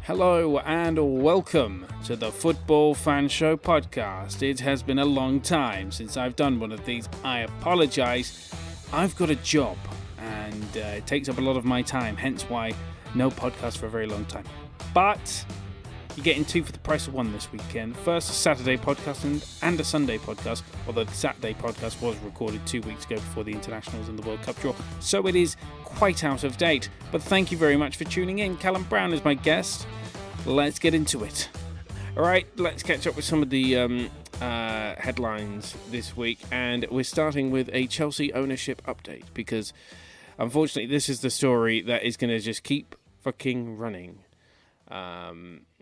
Hello and welcome to the Football Fan Show podcast. It has been a long time since I've done one of these. I apologise. I've got a job and it takes up a lot of my time, hence why no podcast for a very long time. But you're getting two for the price of one this weekend. First, a Saturday podcast and a Sunday podcast, although the Saturday podcast was recorded 2 weeks ago before the internationals and the World Cup draw, so it is quite out of date. But thank you very much for tuning in. Callum Brown is my guest. Let's get into it. All right, let's catch up with some of the headlines this week, and we're starting with a Chelsea ownership update because, unfortunately, this is the story that is going to just keep fucking running.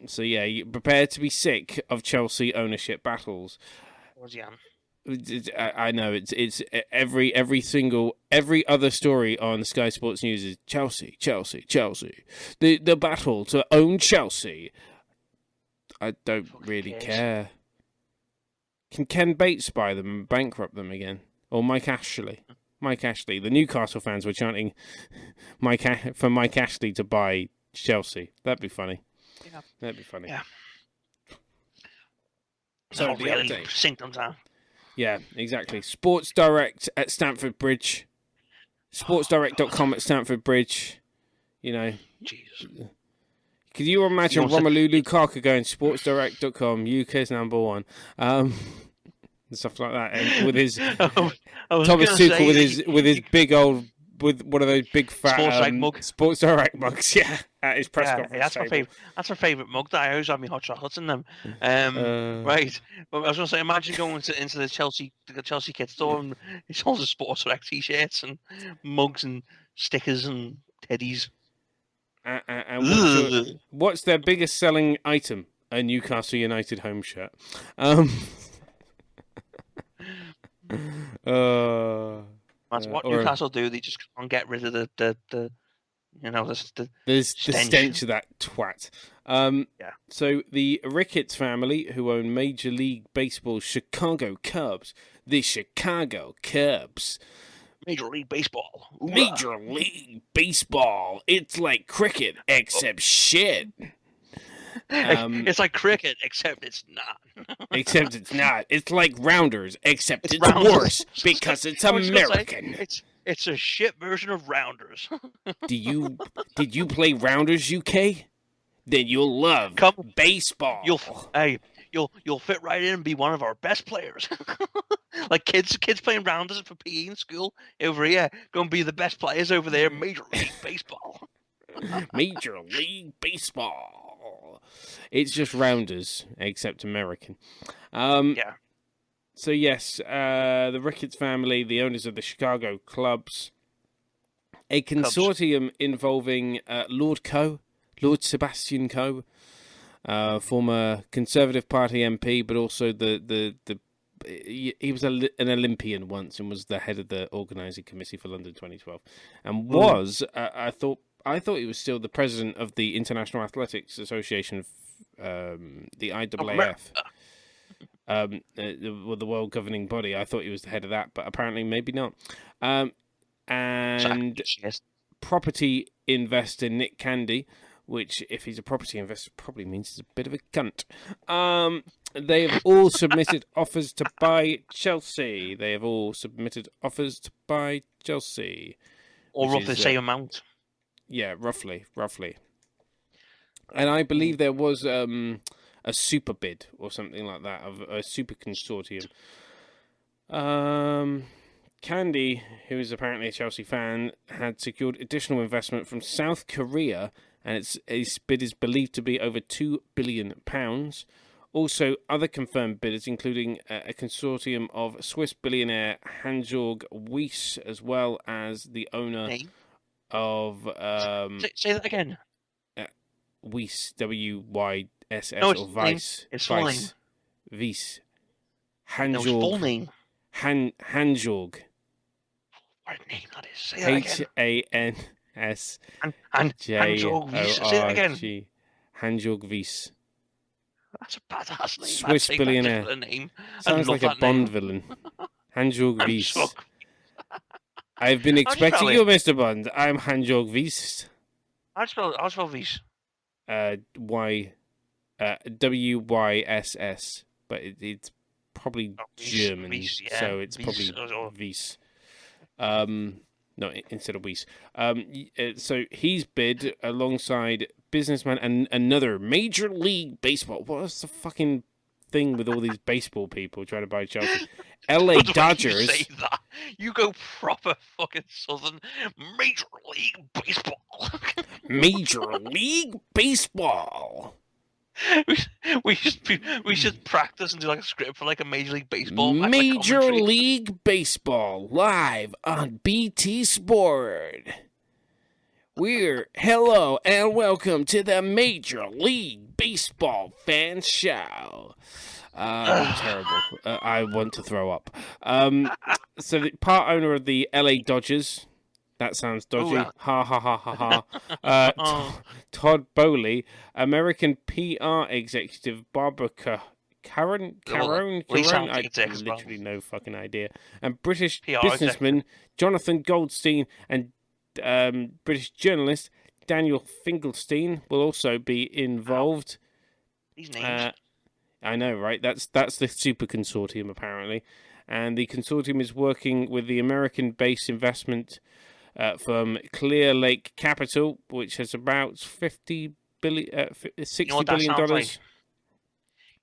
So yeah, you prepare to be sick of Chelsea ownership battles. I know it's every other story on Sky Sports News is Chelsea. The battle to own Chelsea. I don't really care. Can Ken Bates buy them and bankrupt them again? Or Mike Ashley? The Newcastle fans were chanting for Mike Ashley to buy Chelsea. That'd be funny. Yeah. That'd be funny. Yeah. So not really sink them down. Yeah, exactly. Sports Direct at Stamford Bridge. SportsDirect.com at Stamford Bridge. You know. Jesus. Could you imagine Romelu Lukaku going SportsDirect.com, UK's number one? And stuff like that. And with his Thomas Tuchel with his big old with one of those big fat Sports Direct mugs, yeah, at his press conference. That's my favorite. That's my favorite mug. That I always have my hot chocolates in them. Right, but I was going to say, imagine going into the Chelsea kit store and it's all the Sports Direct t-shirts and mugs and stickers and teddies. And what's their biggest selling item? A Newcastle United home shirt. That's what Newcastle do. They just can't get rid of the stench of that twat. Yeah. So the Ricketts family, who own Major League Baseball's Chicago Cubs, the Chicago Cubs. Major League Baseball. Ooh. Major League Baseball. It's like cricket, except shit. It's like cricket, except it's not. Except it's not. It's like Rounders, except it's worse because it's American. It's a shit version of Rounders. Did you play Rounders, UK? Then you'll love baseball. You'll fit right in and be one of our best players. Like kids playing Rounders for PE in school over here, going to be the best players over there. Major League Baseball. Major League Baseball. It's just Rounders, except American. Yeah. So yes, the Ricketts family, the owners of the Chicago clubs, a consortium involving Lord Sebastian Coe, former Conservative Party MP, but also he was an Olympian once and was the head of the organising committee for London 2012, and I thought he was still the president of the International Athletics Association, the IAAF, the world governing body. I thought he was the head of that, but apparently maybe not. And property investor Nick Candy, which, if he's a property investor, probably means he's a bit of a cunt. They have all submitted offers to buy Chelsea. Or roughly the same amount. Yeah, roughly. And I believe there was a super bid or something like that, of a super consortium. Candy, who is apparently a Chelsea fan, had secured additional investment from South Korea, and its bid is believed to be over £2 billion. Also, other confirmed bidders, including a consortium of Swiss billionaire Hans-Jörg Wyss, as well as the owner of... say that again. Wyss, W-Y-S-S, or Weiss. It's full name. Wyss. Hans-Jörg. No, full name. Hans-Jörg. What a name that is. Say that again. H-A-N-S. Hans-Jörg Wyss. Say that again. Hans-Jörg Wyss. That's a badass name. Swiss billionaire. Name. Sounds like a Bond villain. Hans-Jörg Wyss. I've been expecting you, Mr. Bond. I'm Hans-Jörg Wyss. I'll spell Wyss. WYSS, but it's probably German, Weiss, yeah. so it's Weiss, probably Weiss. No, instead of Weiss. So he's bid alongside businessman and another Major League Baseball. What's the fucking thing with all these baseball people trying to buy Chelsea? LA Dodgers. You say that. You go proper fucking southern Major League Baseball. Major League Baseball. We should practice and do like a script for like a Major League Baseball match. Major League Baseball live on BT Sport. Hello and welcome to the Major League Baseball fan show. Terrible. I want to throw up. So the part owner of the LA Dodgers. That sounds dodgy. Ha ha ha ha ha. Todd Bowley, American PR executive Barbara Caron. I literally no fucking idea. And British businessman Jonathan Goldstein and British journalist Daniel Finkelstein will also be involved. These names. I know, right? That's the super consortium apparently, and the consortium is working with the American-based investment firm Clear Lake Capital, which has about $60 billion. You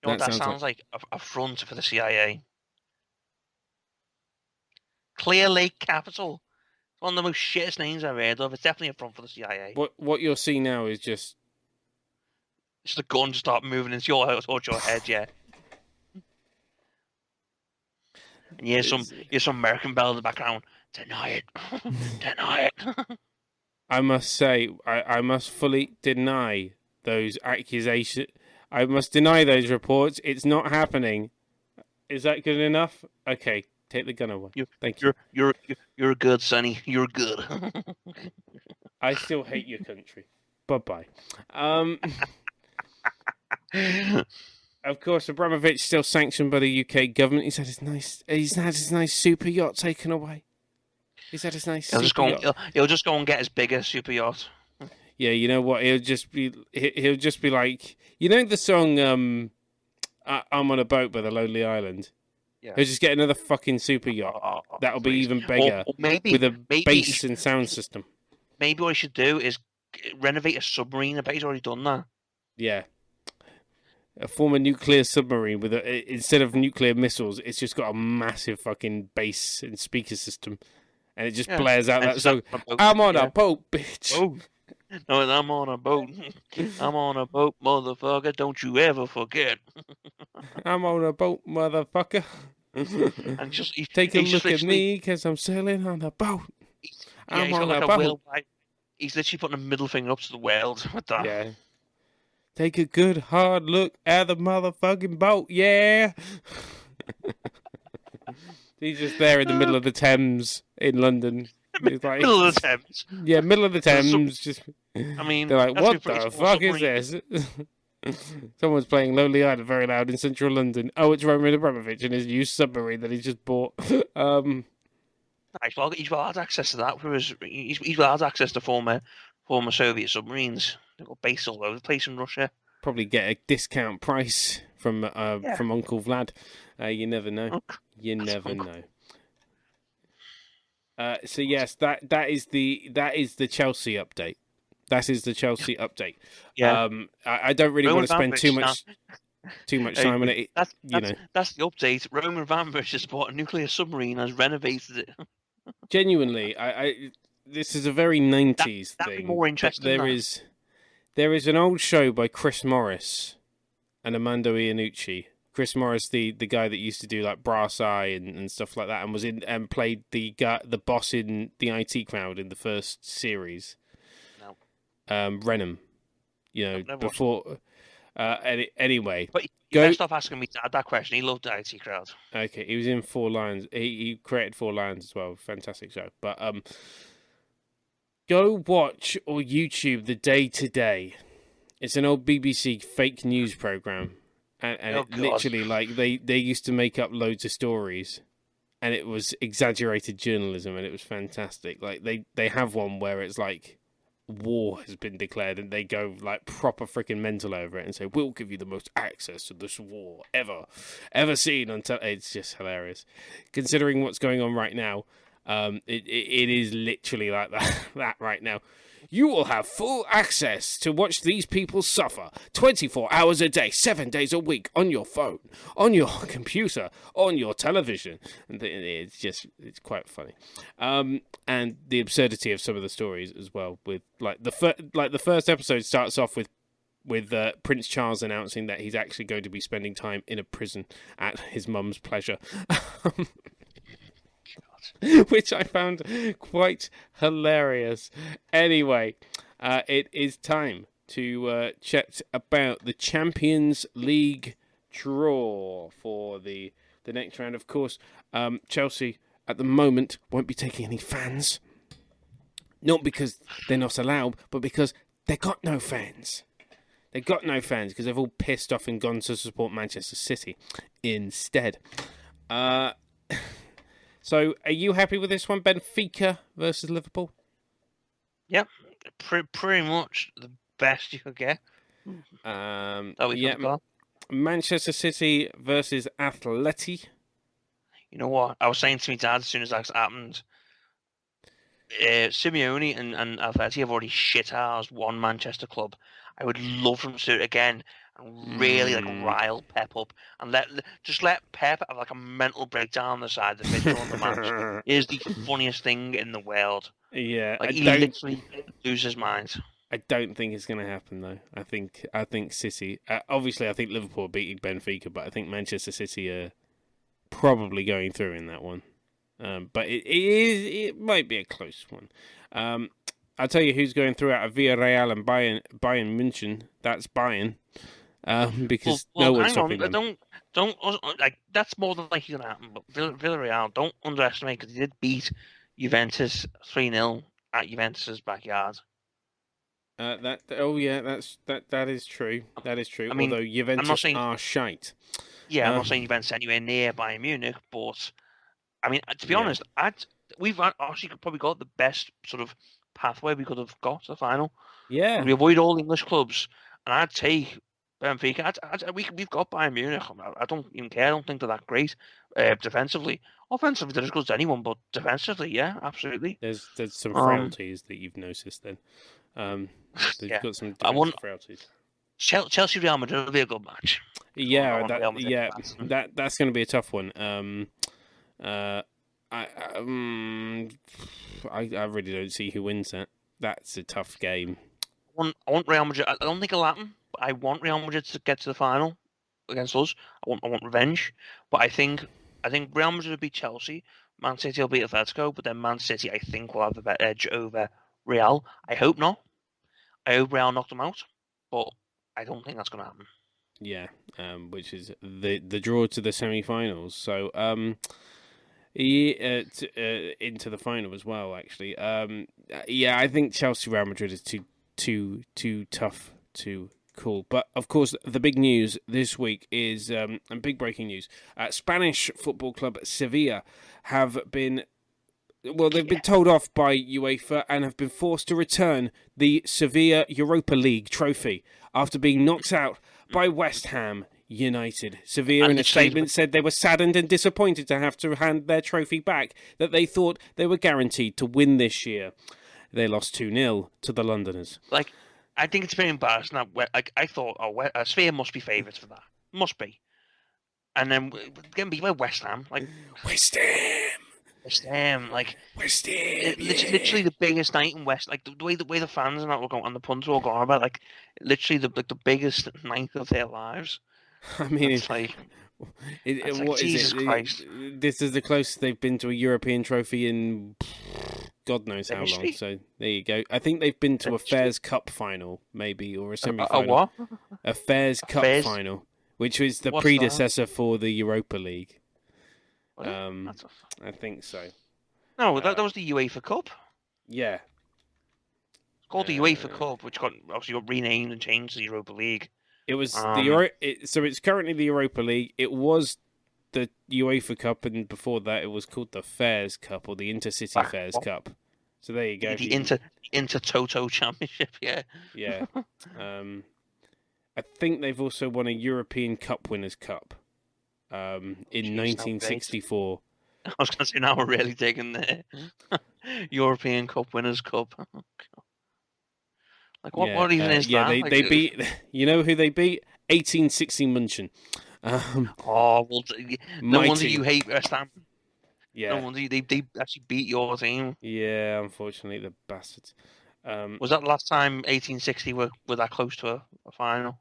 know what that sounds like? A front for the CIA. Clear Lake Capital. It's one of the most shittest names I've heard of. It's definitely a front for the CIA. What you'll see now is just the gun to start moving into your head, yeah. And you hear some American bell in the background. Deny it. Deny it. I must say, I must fully deny those accusations. I must deny those reports. It's not happening. Is that good enough? Okay, take the gun away. Thank you. You're good, Sonny. You're good. I still hate your country. Bye-bye. Of course, Abramovich still sanctioned by the UK government. He's had his nice super yacht taken away. He's had his nice. He'll just go and get his bigger super yacht. Yeah, you know what? He'll just be like, you know the song "I'm on a Boat" by the Lonely Island. Yeah. He'll just get another fucking super yacht. That'll be even bigger, with a bass and sound system. Maybe what he should do is renovate a submarine. I bet he's already done that. Yeah. A former nuclear submarine with instead of nuclear missiles, it's just got a massive fucking bass and speaker system. And it just blares out that song. I'm on a boat, bitch. Oh. No, I'm on a boat. I'm on a boat, motherfucker. Don't you ever forget. I'm on a boat, motherfucker. And take a look at me, because I'm sailing on a boat. I'm on a boat. He's literally putting a middle finger up to the world with that. Yeah. Take a good hard look at the motherfucking boat, yeah. He's just there in the middle of the Thames in London. He's like, middle of the Thames. Yeah, middle of the Thames. I mean, they're like, what the fuck is this? Someone's playing Lonely Island very loud in central London. Oh, it's Roman Abramovich and his new submarine that he just bought. He's well had access to that. He's well had access to former Soviet submarines. They've got base all over the place in Russia. Probably get a discount price from Uncle Vlad. You never know. You never know. So yes, that is the Chelsea update. That is the Chelsea update. Yeah. I don't really want to spend too much time on it. That's the update. Roman Abramovich has bought a nuclear submarine and has renovated it. Genuinely, this is a very 90s that'd thing. Be more interesting. There is an old show by Chris Morris and Armando Iannucci. Chris Morris, the guy that used to do like Brass Eye and stuff like that, and was in and played the boss in the IT Crowd in the first series. No. Renham, before. Anyway, but you better stop asking me Dad that question. He loved the IT Crowd. Okay, he was in Four Lions. He created Four Lions as well. Fantastic show. But go watch or YouTube The Day Today. It's an old BBC fake news program. And it literally, like, they used to make up loads of stories, and it was exaggerated journalism, and it was fantastic. Like, they have one where it's like war has been declared, and they go like proper freaking mental over it and say, "We'll give you the most access to this war ever seen." Until it's just hilarious, considering what's going on right now. It is literally like that right now. You will have full access to watch these people suffer 24 hours a day, 7 days a week, on your phone, on your computer, on your television. And it's quite funny. And the absurdity of some of the stories as well. With the first episode starts off with Prince Charles announcing that he's actually going to be spending time in a prison at his mum's pleasure. Which I found quite hilarious. Anyway, it is time to chat about the Champions League draw for the next round. Of course, Chelsea at the moment won't be taking any fans. Not because they're not allowed, but because they got no fans. They got no fans because they've all pissed off and gone to support Manchester City instead. So, are you happy with this one? Benfica versus Liverpool? Yep, pretty much the best you could get. Manchester City versus Atleti. You know what? I was saying to my dad as soon as that happened, Simeone and Atleti have already shit-housed one Manchester club. I would love them to do it again and really rile Pep up and let Pep have like a mental breakdown on the side of the pitch on the match. It is the funniest thing in the world. Yeah, he literally loses his mind. I don't think it's going to happen though. I think City. Obviously, I think Liverpool are beating Benfica, but I think Manchester City are probably going through in that one. But it might be a close one. I'll tell you who's going through out of Villarreal and Bayern München. That's Bayern. Because no one's stopping them. Don't that's more than likely going to happen. But Villarreal, don't underestimate because he did beat Juventus 3-0 at Juventus's backyard. That is true. That is true. I mean, although Juventus are shite. Yeah, I'm not saying Juventus anywhere near Bayern Munich, but I mean, to be honest, we've actually probably got the best sort of pathway we could have got to the final. Yeah, we avoid all English clubs, and I'd take Benfica. We've got Bayern Munich. I don't even care. I don't think they're that great defensively. Offensively, they're as good as anyone, but defensively, yeah, absolutely. There's some frailties that you've noticed then. They've got some defensive frailties. Chelsea Real Madrid will be a good match. Yeah, that's going to be a tough one. I really don't see who wins that. That's a tough game. I want Real Madrid. I don't think it'll happen, but I want Real Madrid to get to the final against us. I want revenge, but I think Real Madrid will beat Chelsea. Man City will beat Atletico, but then Man City I think will have the better edge over Real. I hope not. I hope Real knock them out, but I don't think that's going to happen. Yeah, which is the draw to the semi-finals. So into the final as well. Actually, I think Chelsea Real Madrid is too tough to call. But of course, the big news this week is and big breaking news. Spanish football club Sevilla have been. Well, they've been told off by UEFA and have been forced to return the Sevilla Europa League trophy after being knocked out by West Ham United. Sevilla, in a statement, said they were saddened and disappointed to have to hand their trophy back that they thought they were guaranteed to win this year. They lost 2-0 to the Londoners. I think it's very embarrassing. I thought, Sevilla must be favourites for that. Must be. And then getting beat by West Ham. West Ham! West Ham, West Ham, literally the biggest night in West, the way the fans and that were going, and the pundits were going about, literally the biggest night of their lives. I mean, it's what Jesus is it? Christ. This is the closest they've been to a European trophy in God knows how long. So there you go. I think they've been to a Fairs Cup final, maybe, or a semi-final. A what? A Fairs Cup final, which was the predecessor for the Europa League. I think so. No, that was the UEFA Cup. Yeah. It's called the UEFA Cup, which obviously got renamed and changed to the Europa League. It was so it's currently the Europa League. It was the UEFA Cup, and before that it was called the Fairs Cup or the Intercity Fairs Cup. So there you go. The Inter Toto Championship, yeah. Yeah. I think they've also won a European Cup Winners' Cup in 1964. I was going to say, now we're really digging the European Cup Winners' Cup. Like, what even is that? They beat... You know who they beat? 1860 München. Well, no wonder you hate West Ham. Yeah. No wonder they actually beat your team. Yeah, unfortunately, the bastards. Was that the last time 1860 were that close to a final?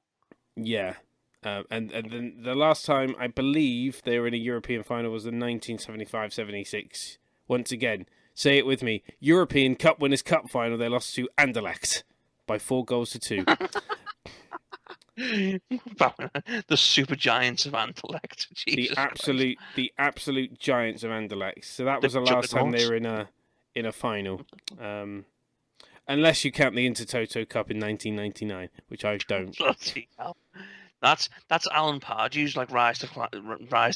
Yeah. And then the last time I believe they were in a European final was the 1975-76. Once again, say it with me: European Cup Winners' Cup final. They lost to Anderlecht by 4-2. The super giants of Anderlecht. The absolute giants of Anderlecht. So that was the last time they were in a final. Unless you count the Intertoto Cup in 1999, which I don't. That's Alan Pardew's like rise to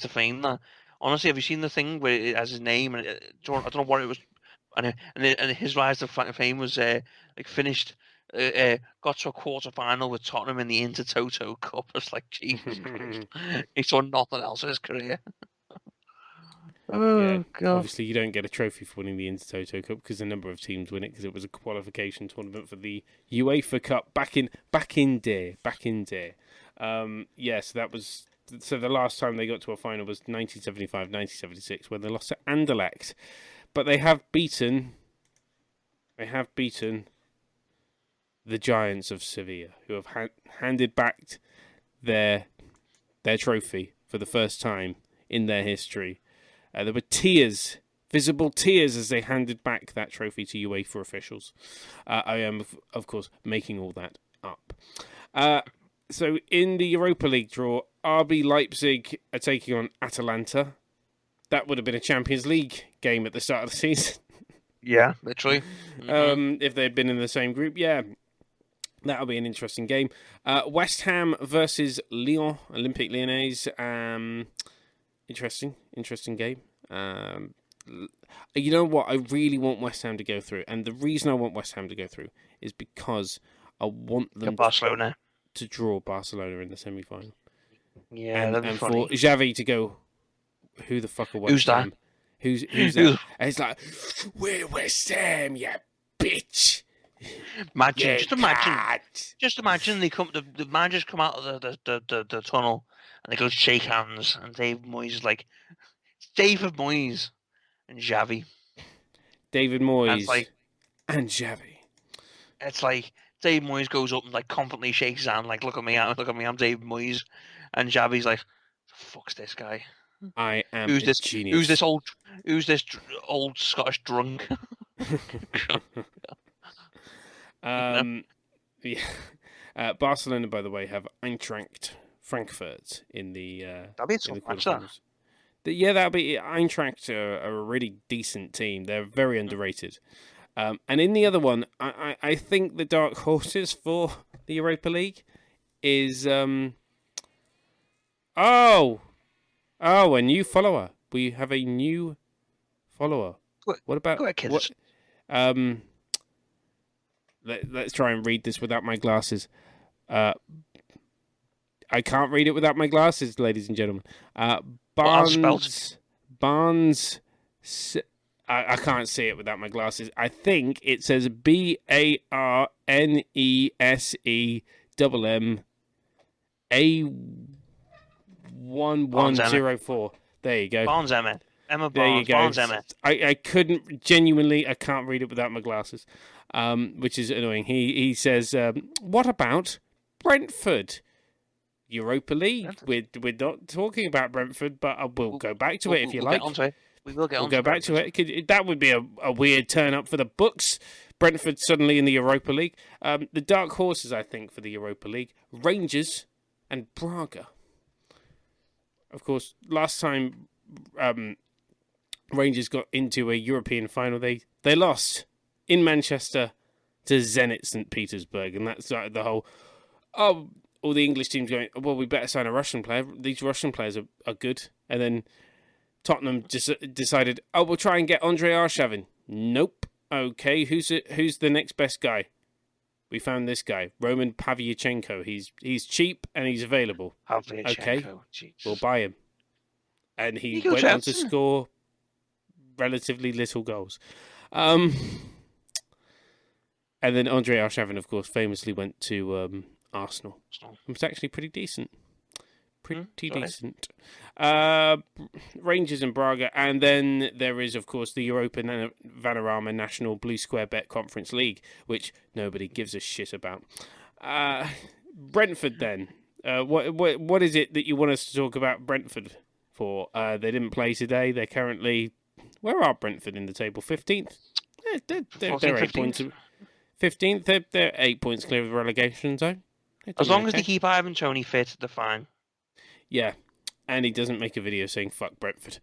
fame. That honestly, have you seen the thing where it has his name and I don't know what it was, and his rise to fame was like finished. Got to a quarter final with Tottenham in the Intertoto Cup. It's like Jesus Christ. He saw nothing else in his career. God! Obviously, you don't get a trophy for winning the Intertoto Cup because a number of teams win it because it was a qualification tournament for the UEFA Cup back in day. So that was the last time they got to a final was 1975-1976 when they lost to Anderlecht, but they have beaten the Giants of Sevilla, who have handed back their trophy for the first time in their history. There were visible tears, as they handed back that trophy to UEFA officials. I am, of course, making all that up. So in the Europa League draw, RB Leipzig are taking on Atalanta. That would have been a Champions League game at the start of the season. Yeah, literally. If they'd been in the same group, yeah. That'll be an interesting game. West Ham versus Lyon, Olympique Lyonnais. Interesting game. You know what? I really want West Ham to go through. And the reason I want West Ham to go through is because I want them to draw Barcelona in the semi-final. Yeah, that'd be funny. For Xavi to go, who the fuck are West Ham? Who's that? And it's like, we're West Ham, you bitch. Just imagine the managers come out of the tunnel and they go shake hands and David Moyes is like, it's David Moyes and Xavi. David Moyes and Xavi. It's like David Moyes goes up and like confidently shakes his hand like, look at me, I'm David Moyes, and Xavi's like, the fuck's this guy? I am a genius. Who's this old Scottish drunk? Barcelona, by the way, have Eintracht Frankfurt in the that'll be a tough match, that. Yeah, that'll be Eintracht are a really decent team. They're very underrated. And in the other one, I think the dark horses for the Europa League is a new follower. We have a new follower. What about kids? Let's try and read this without my glasses. I can't read it without my glasses, ladies and gentlemen. Barnes. I can't see it without my glasses. I think it says BARNESEA1104. There you go. Barnes Emma. Emma There Barnes. you go. Barnes Emma. I can't read it without my glasses, which is annoying. He says, what about Brentford? Europa League. We're not talking about Brentford, but we'll go back to it if you like. We will get on to it. We'll go back to it. That would be a weird turn up for the books. Brentford suddenly in the Europa League. The dark horses, I think, for the Europa League, Rangers and Braga. Of course, last time Rangers got into a European final, they lost in Manchester to Zenit St. Petersburg, and that's the whole, all the English teams going, well, we better sign a Russian player. These Russian players are good. And then Tottenham just decided, we'll try and get Andrei Arshavin. Nope. Okay, who's the next best guy? We found this guy, Roman Pavlyuchenko. He's cheap and he's available. Pavlyuchenko, okay, Jesus. We'll buy him. And he He went on to Everton. score relatively little goals. And then Andre Arshavin, of course, famously went to Arsenal. It was actually pretty decent. Pretty decent. Rangers and Braga. And then there is, of course, the Europa Vanarama National Blue Square Bet Conference League, which nobody gives a shit about. Brentford, then. What is it that you want us to talk about Brentford for? They didn't play today. They're currently... Where are Brentford in the table? 15th? They're 8 points... 15th, they're 8 points clear of the relegation zone. As long as they keep Ivan Toney fit, they're fine. Yeah, and he doesn't make a video saying "fuck Brentford,"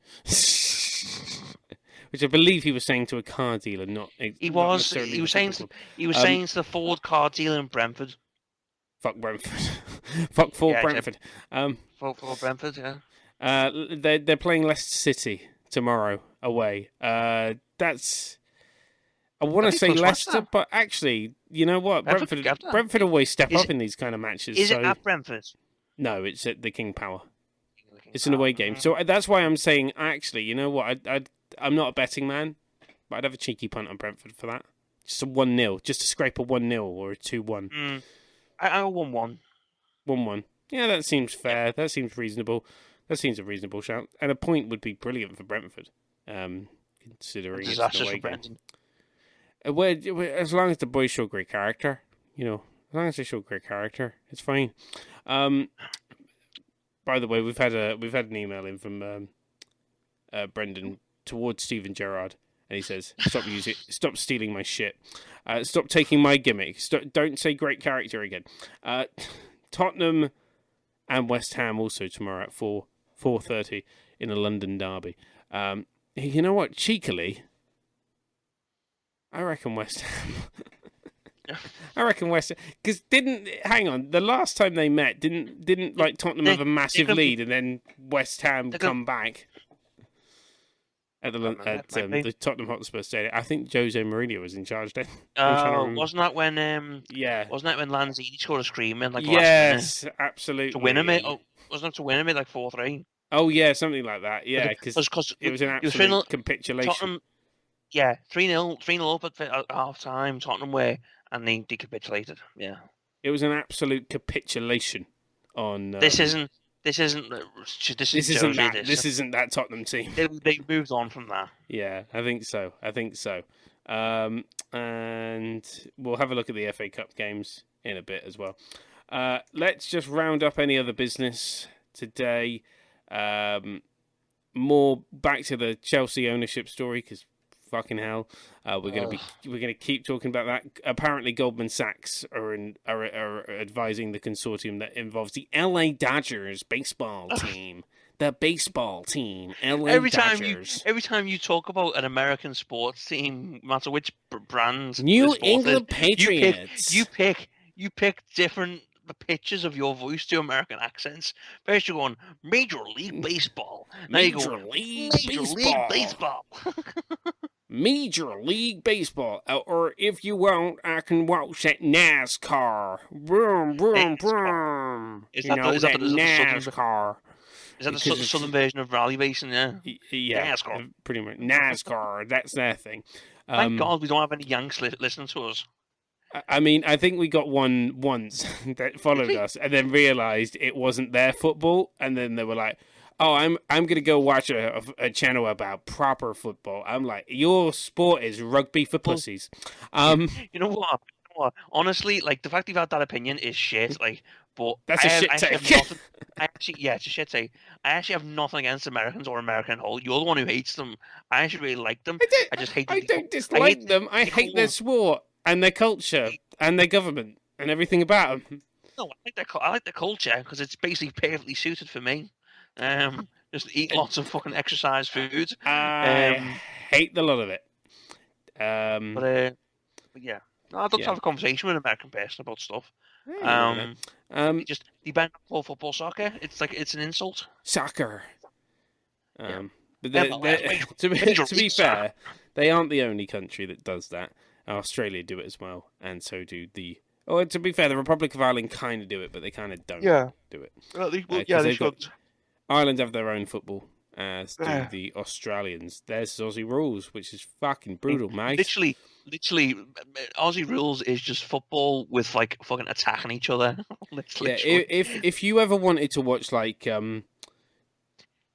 which I believe he was saying to a car dealer, not. He was saying to the Ford car dealer in Brentford. Fuck Brentford. Fuck Ford Brentford. Fuck Brentford. Yeah. They're playing Leicester City tomorrow away. That's. I want to say Leicester, but actually, you know what? Brentford always step up in these kind of matches. Is it at Brentford? No, it's at the King Power. It's an away game. So that's why I'm saying, actually, you know what? I'm not a betting man, but I'd have a cheeky punt on Brentford for that. Just a 1-0. Just to scrape a 1-0 or a 2-1. I'll 1-1. 1-1. Yeah, that seems fair. Yeah. That seems reasonable. That seems a reasonable shout. And a point would be brilliant for Brentford, considering it's an away game. As long as the boys show great character, you know, as long as they show great character, it's fine. By the way, we've had an email in from Brendan towards Steven Gerrard, and he says, "Stop stealing my shit. Stop taking my gimmick. Don't say great character again." Tottenham and West Ham also tomorrow at 4:30 in a London derby. You know what? Cheekily, I reckon West Ham. Because hang on, the last time they met, didn't like Tottenham have a massive lead and then West Ham come back at the Tottenham Hotspur Stadium? I think Jose Mourinho was in charge then. Wasn't that when Wasn't that when Lanzini scored a screamer like yes, absolutely to win him it? Wasn't it to win him it like 4-3? Oh yeah, something like that. Yeah, because it was an absolute capitulation. Tottenham, 3-0 up at half time. Tottenham were. And they capitulated. Yeah, it was an absolute capitulation. On this isn't that Tottenham team. They moved on from that. Yeah, I think so. And we'll have a look at the FA Cup games in a bit as well. Let's just round up any other business today. More back to the Chelsea ownership story because. Fucking hell, we're gonna keep talking about that. Apparently, Goldman Sachs are advising the consortium that involves the LA Dodgers baseball team. The baseball team, LA Dodgers. Every time you talk about an American sports team, no matter which brand, New England Patriots. You pick different pitches of your voice to American accents. First you're going Major League Baseball. Major League Baseball. Major League Baseball, or if you want, I can watch that NASCAR. Vroom, vroom, vroom. Is that NASCAR? Is that the southern version of rally racing? Yeah. Yeah, NASCAR. Pretty much. NASCAR. That's their thing. Thank God we don't have any Yanks listening to us. I mean, I think we got one once that followed us and then realised it wasn't their football, and then they were like, "Oh, I'm gonna go watch a channel about proper football." I'm like, "Your sport is rugby for pussies." You know what? Honestly, like the fact you've had that opinion is shit. Like, but that's a shit take. It's a shit take. I actually have nothing against Americans or American whole. You're the one who hates them. I actually really like them. I just hate them. I don't dislike them. I hate their sport and their culture and their government and everything about them. No, I like their culture because it's basically perfectly suited for me. Just eat lots of fucking exercise food. I hate the lot of it. But yeah, no, I'd love to have a conversation with an American person about stuff. Just you ban football, soccer. It's like it's an insult. Soccer. But to be fair, They aren't the only country that does that. Australia do it as well, and so do the. Oh, to be fair, the Republic of Ireland kind of do it, but they kind of don't do it. Well, Because they they've got should. Ireland have their own football, as do Yeah. the Australians. There's Aussie rules, which is fucking brutal, mate. Literally, Aussie rules is just football with like fucking attacking each other. Yeah, if you ever wanted to watch like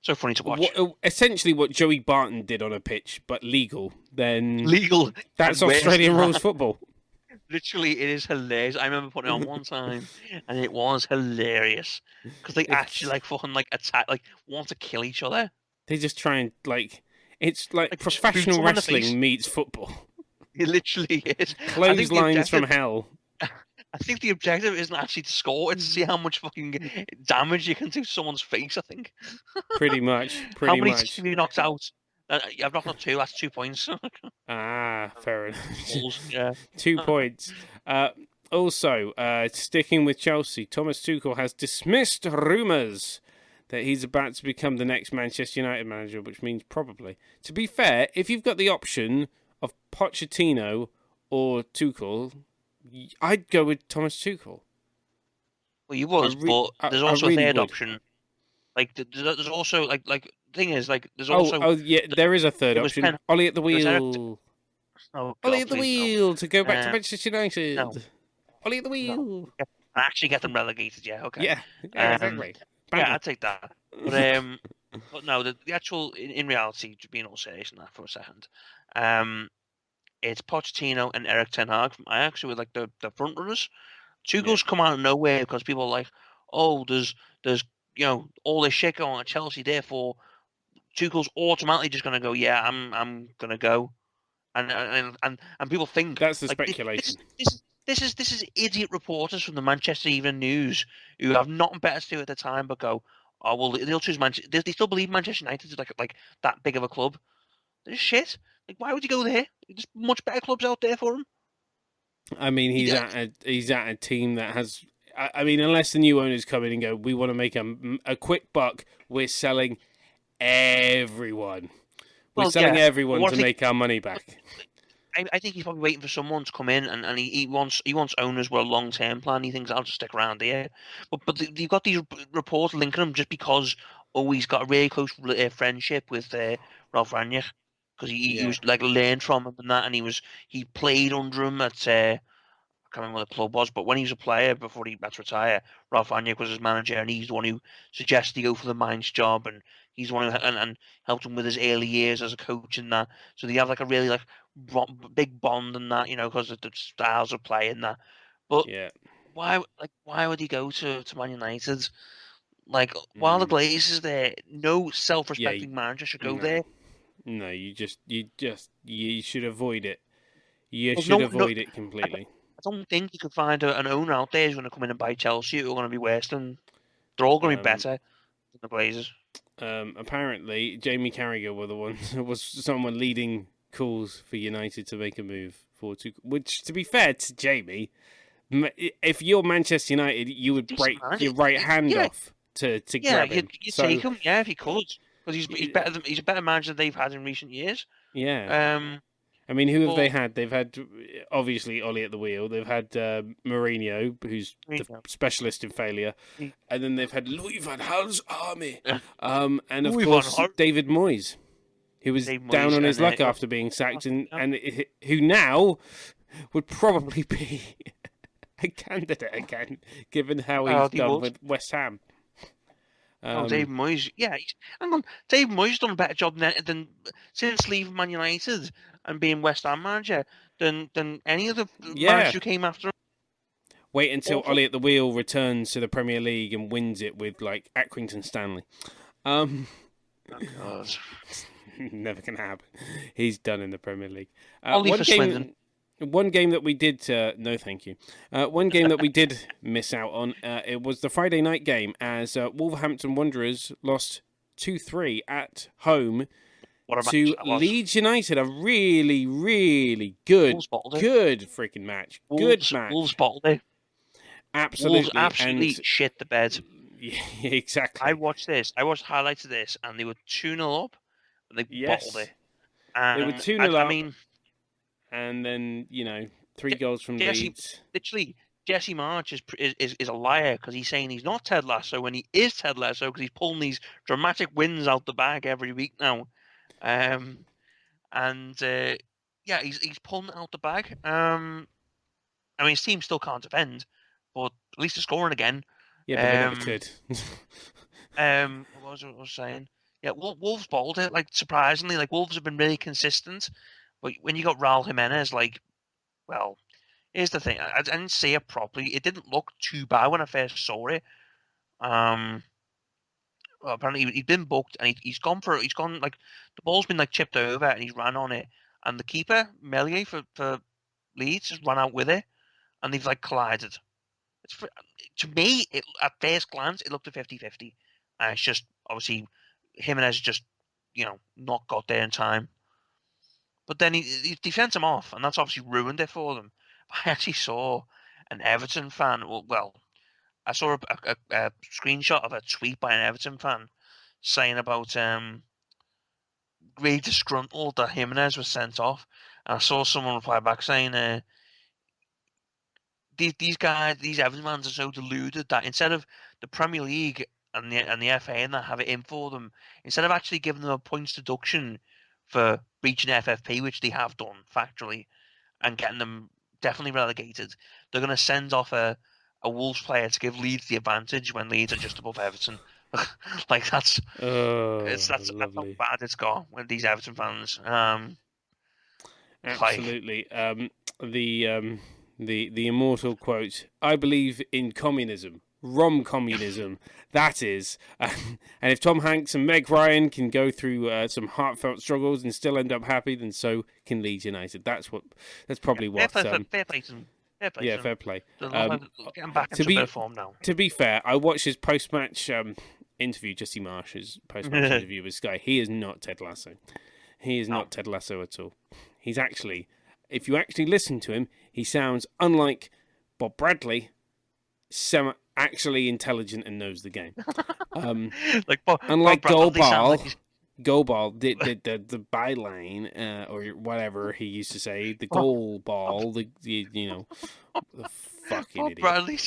so funny to watch. essentially what Joey Barton did on a pitch, but legal, then Legal. that's Australian rules football. Literally, it is hilarious. I remember putting it on one time, and it was hilarious because they actually like fucking like attack, like want to kill each other. They just try and like it's like professional wrestling meets football. It literally is. Clotheslines from hell. I think the objective isn't actually to score; it's to see how much fucking damage you can do to someone's face. I think. Pretty much. How many teams have you knocked out? I've knocked out 2. That's 2 points. Fair enough. Yeah. 2 points. Also, sticking with Chelsea, Thomas Tuchel has dismissed rumours that he's about to become the next Manchester United manager, which means probably. To be fair, if you've got the option of Pochettino or Tuchel, I'd go with Thomas Tuchel. Well, you was, but there's also a third option. Like, there's also like thing is like there's also there is a third option. Ollie at the wheel. Ollie at the wheel to go back to Manchester United. No. Ollie at the wheel. No. Actually get them relegated. Yeah. Okay. Yeah. Exactly. Yeah, I'd take that. But no, the actual in reality, to be in all serious in that for a second, it's Pochettino and Eric Ten Hag from Ajax who are like the front runners. Tuchel's come out of nowhere because people are like, oh, there's all this shit going on at Chelsea, therefore Tuchel's automatically just gonna go, yeah, I'm gonna go, and people think that's the like, speculation. This is idiot reporters from the Manchester Evening News who have nothing better to do at the time but go, oh well, they'll choose Manchester. They still believe Manchester United is like that big of a club. They're shit. Like, why would you go there? There's much better clubs out there for him. I mean, he's at a team that has. I mean, unless the new owners come in and go, we want to make a quick buck, we're selling everyone. We're selling everyone to make our money back. I think he's probably waiting for someone to come in, and he wants owners with a long term plan. He thinks I'll just stick around here. But you've got these reports linking him just because he's got a really close friendship with Ralph Rangnick because he was like learned from him and that, and he played under him at I can't remember what the club was, but when he was a player before he had to retire, Ralph Rangnick was his manager, and he's the one who suggested he go for the Mainz job, and he's the one who and helped him with his early years as a coach and that. So they have like a really like big bond and that, because of the styles of play and that. But why would he go to Man United? Like while the Glazers is there, no self-respecting manager should go there. No, you should avoid it. You should avoid it completely. I don't think you could find an owner out there who's going to come in and buy Chelsea who are going to be worse than. They're all going to be better than the Glazers. Apparently, Jamie Carragher was someone leading calls for United to make a move for Tuchel. Which, to be fair to Jamie, if you're Manchester United, you would break your right hand off to grab him. You'd take him, if he could, because he's a better manager than they've had in recent years. Yeah. I mean, who have they had? They've had, obviously, Ollie at the wheel. They've had Mourinho, who's the specialist in failure. And then they've had Louis van Gaal's army. And, of course, David Moyes, who was down on his luck after being sacked, and who now would probably be a candidate again, given how he's done with West Ham. David Moyes, hang on. David Moyes done a better job than since leaving Man United and being West Ham manager than any other manager who came after him. Wait until Ollie at the wheel returns to the Premier League and wins it with like Accrington Stanley. Oh God. Never can happen. He's done in the Premier League. Only for Swindon. One game that we did, no thank you. One game that we did miss out on, it was the Friday night game as Wolverhampton Wanderers lost 2-3 at home to Leeds United. A really, really good freaking match. Good match. Wolves bottled it. Absolutely. Wolves absolutely shit the bed. Yeah, exactly. I watched highlights of this, and they were 2-0 up, and they bottled it. They were And 2-0 I up, mean, and then 3 goals from Leeds. literally, Jesse March is a liar because he's saying he's not Ted Lasso when he is Ted Lasso because he's pulling these dramatic wins out the bag every week now. Yeah, he's pulling it out the bag. I mean, his team still can't defend, but at least they're scoring again. Yeah, but they never could. What was I saying? Yeah, Wolves bowled it, like, surprisingly. Like, Wolves have been really consistent, but when you got Raul Jimenez, like, well, here's the thing. I didn't see it properly. It didn't look too bad when I first saw it. Well, apparently he'd been booked and he's gone like, the ball's been like chipped over and he's ran on it, and the keeper Melier for Leeds just ran out with it, and they've like collided. To me, at first glance, it looked a 50-50. And it's just, obviously, Jimenez just, not got there in time. But then he defends him off, and that's obviously ruined it for them. I actually saw an Everton fan, well, I saw a screenshot of a tweet by an Everton fan saying about really disgruntled that Jimenez was sent off. And I saw someone reply back saying, these Everton fans are so deluded that instead of the Premier League and the FA and that have it in for them, instead of actually giving them a points deduction for breaching FFP, which they have done factually, and getting them definitely relegated, they're going to send off a Wolves player to give Leeds the advantage when Leeds are just above Everton. Like that's how bad it's got with these Everton fans. Absolutely. The immortal quote, "I believe in communism, rom-communism, that is." And if Tom Hanks and Meg Ryan can go through some heartfelt struggles and still end up happy, then so can Leeds United. That's probably what. Fair play to them. Yeah, fair play. Getting back into better form now. To be fair, I watched his post-match interview, Jesse Marsh's post-match interview with Sky. He is not Ted Lasso. He is not Ted Lasso at all. He's actually, if you actually listen to him, he sounds unlike Bob Bradley, actually intelligent and knows the game. Unlike Goalball did the byline or whatever he used to say, the goal ball, the fucking Bob idiot. Bradley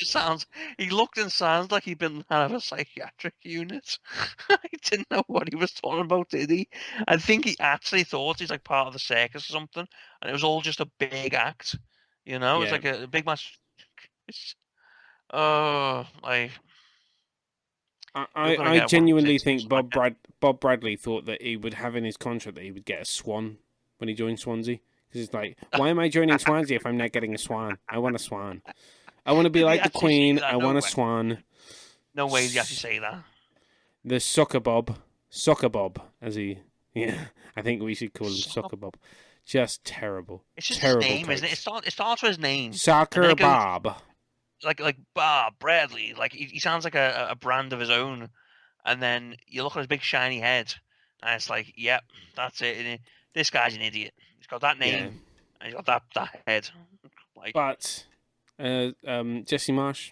he looked and sounds like he'd been out of a psychiatric unit. I didn't know what he was talking about, did he? I think he actually thought he's like part of the circus or something, and it was all just a big act. It's like a big match. I genuinely think Bob Bradley thought that he would have in his contract that he would get a swan when he joined Swansea. Because it's like, why am I joining Swansea if I'm not getting a swan? I want a swan. I want to be like the Queen. I want a swan. No way did he actually say that. The Soccer Bob, as he, I think we should call him Soccer Bob. Just terrible. It's just terrible his name, isn't it? It starts with his name. Soccer Bob. Like Bob Bradley. Like he sounds like a brand of his own. And then you look at his big shiny head, and it's like, yep, that's it. This guy's an idiot. He's got that name, and he's got that head. But Jesse Marsh,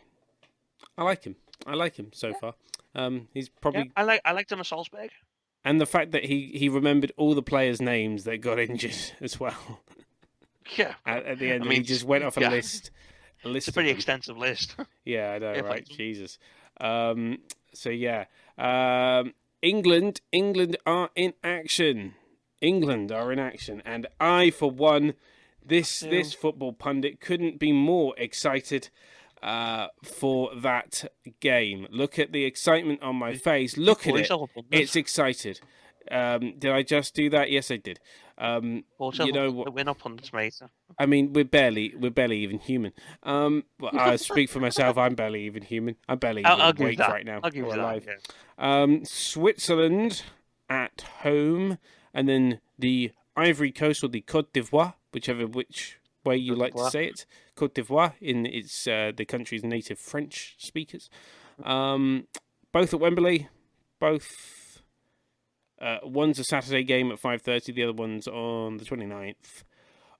I like him so far. He's probably. I liked him at Salzburg. And the fact that he remembered all the players' names that got injured as well. Yeah. At the end, he just went off a list. It's a pretty extensive list. Yeah, I know, right? Jesus. England are in action. And I, for one, this football pundit couldn't be more excited for that game. Look at the excitement on my face. Look at it. It's excited. Did I just do that? Yes, I did. We're not pundits, mate. I mean, we're barely even human. I speak for myself. I'm barely even human. I'm barely even awake right now. I'll give you that. Yeah. Switzerland at home, and then the Ivory Coast or the Côte d'Ivoire, which way you like to say it. Côte d'Ivoire in its the country's native French speakers. Both at Wembley. Both. One's a Saturday game at 5:30. The other one's on the 29th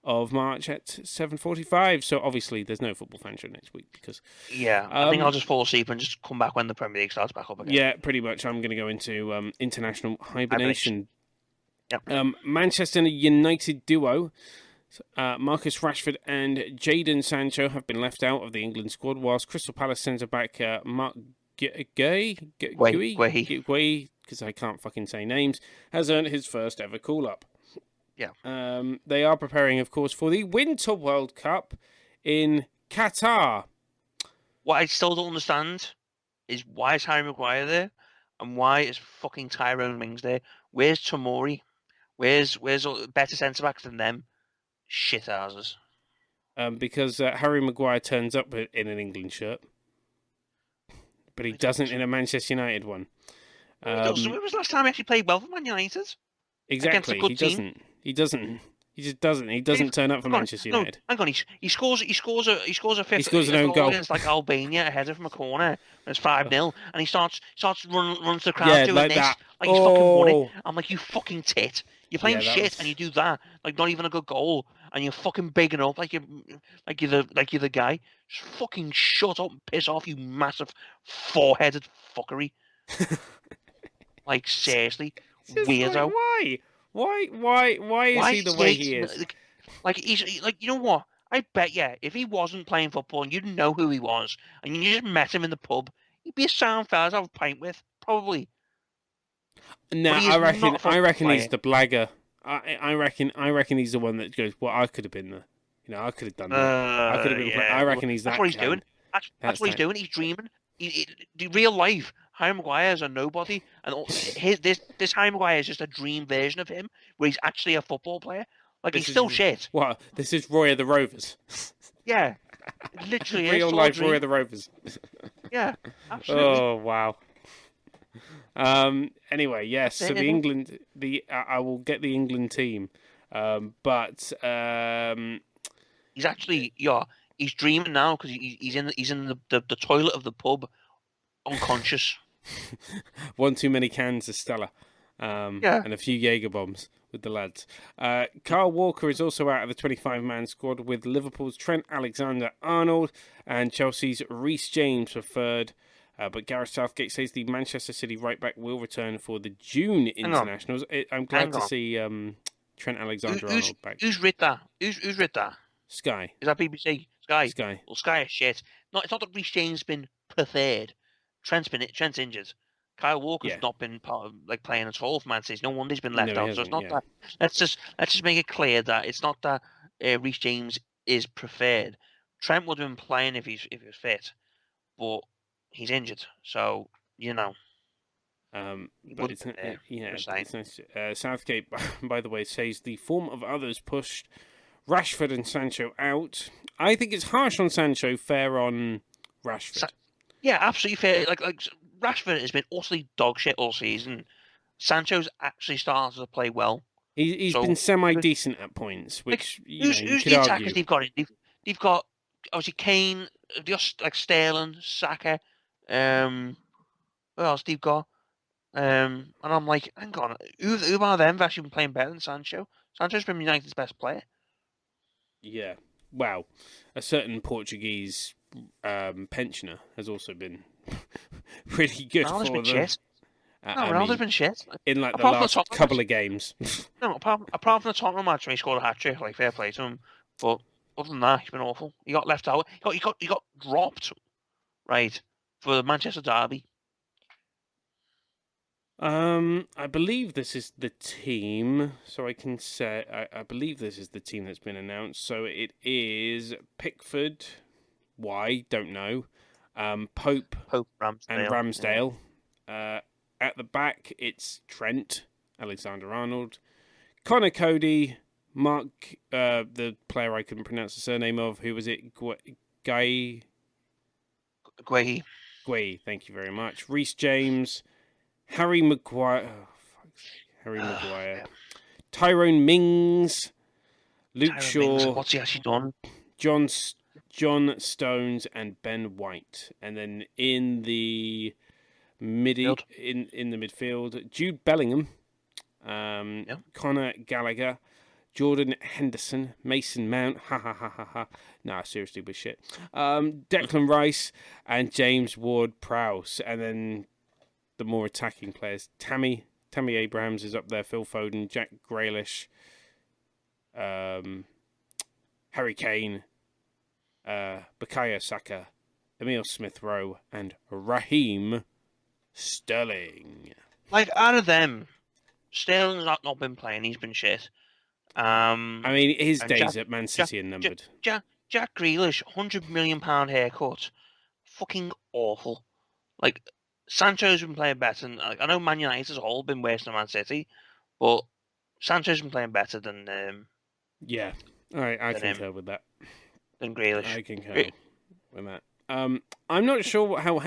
of March at 7:45. So obviously there's no football fan show next week because. Yeah, I think I'll just fall asleep and just come back when the Premier League starts back up again. Yeah, pretty much. I'm going to go into international hibernation. Manchester United duo Marcus Rashford and Jadon Sancho have been left out of the England squad, whilst Crystal Palace centre-back Mark Guay, because I can't fucking say names, has earned his first ever call-up. Yeah. They are preparing, of course, for the Winter World Cup in Qatar. What I still don't understand is why is Harry Maguire there, and why is fucking Tyrone Mings there? Where's Tomori? Where's better centre backs than them? Shit asses. Because Harry Maguire turns up in an England shirt, but he doesn't in a Manchester United one. When was the last time he actually played well for Man United? Exactly, he doesn't. He just doesn't. He doesn't turn up for Manchester United. Hang on, he scores a fifth. He scores an own goal against like Albania, a header from a corner. It's 5-0, and he starts runs the crowd doing like this, that. like he's fucking won it. I'm like, you fucking tit. You're playing shit, and you do that, like not even a good goal, and you're fucking bigging up like you're the guy. Just fucking shut up and piss off, you massive four-headed fuckery. Like seriously, weirdo. Like, why is he the way he is? Like he's like, you know what? I bet if he wasn't playing football and you didn't know who he was and you just met him in the pub, he'd be a sound fella to have a pint with, probably. No, I reckon he's the blagger. I reckon he's the one that goes, well, I could have been there. You know, I could have done that. I could have been. I reckon he's that. That's what he's doing. That's what he's doing. He's dreaming. Real life, Harry Maguire is a nobody, and this Harry Maguire is just a dream version of him, where he's actually a football player. Like he's still shit. What? This is Roy of the Rovers. Yeah, literally. Real life Roy of the Rovers. Yeah, absolutely. Oh wow. Anyway, yes. So the England, I will get the England team, but he's actually he's dreaming now because he's in the toilet of the pub, unconscious. One too many cans of Stella, and a few Jaeger bombs with the lads. Kyle Walker is also out of the 25-man squad, with Liverpool's Trent Alexander-Arnold and Chelsea's Reece James preferred. But Gareth Southgate says the Manchester City right-back will return for the June internationals. I'm glad to see Trent Alexander-Arnold back. Who's writ that? Who's writ that? Sky. Is that BBC? Sky? Sky. Well, Sky is shit. No, it's not that Reece James has been preferred. Trent's injured. Kyle Walker's not been part of playing at all for Man City. No wonder he's been left out. So it's not that. Let's just make it clear that it's not that Reece James is preferred. Trent would have been playing if he was fit, but he's injured. So but it's nice. Southgate, by the way, says the form of others pushed Rashford and Sancho out. I think it's harsh on Sancho, fair on Rashford. Yeah, absolutely fair. Like Rashford has been utterly dog shit all season. Sancho's actually started to play well. He's been semi-decent at points, which who's the attackers they've got? They've got obviously Kane, just like Sterling, Saka. What else they've got? And I'm like, hang on, who are them have actually been playing better than Sancho? Sancho's been United's best player. Yeah, wow. A certain Portuguese pensioner has also been pretty good for them. Shit. Ronaldo's been shit. In the last couple of games. No, apart from the Tottenham match when he scored a hat-trick, fair play to him. But other than that, he's been awful. He got left out. He got dropped, right, for the Manchester derby. I believe this is the team, so I can say I believe this is the team that's been announced. So it is Pickford. Why? Don't know. Pope, Ramsdale, and Ramsdale. Yeah. At the back, it's Trent Alexander-Arnold, Connor Cody, Mark, the player I couldn't pronounce the surname of. Who was it? Guay. Thank you very much. Reece James. Harry Maguire. Tyrone Mings. Luke Shaw. What's he actually done? John Stones and Ben White. And then in the in the midfield, Jude Bellingham, Conor Gallagher, Jordan Henderson, Mason Mount, Nah, seriously, but shit. Declan Rice and James Ward-Prowse. And then the more attacking players, Tammy Tammy Abrahams is up there, Phil Foden, Jack Grealish, Harry Kane, Bukayo Saka, Emile Smith-Rowe, and Raheem Sterling. Like, out of them, Sterling's not been playing. He's been shit. I mean, his days at Man City are numbered. Jack Grealish, £100 million haircut. Fucking awful. Like, Sancho's been playing better. And, I know Man United as a whole been worse than Man City, but Sancho's been playing better than yeah, I concur with that. Than Grealish. I concur with that. I'm not sure how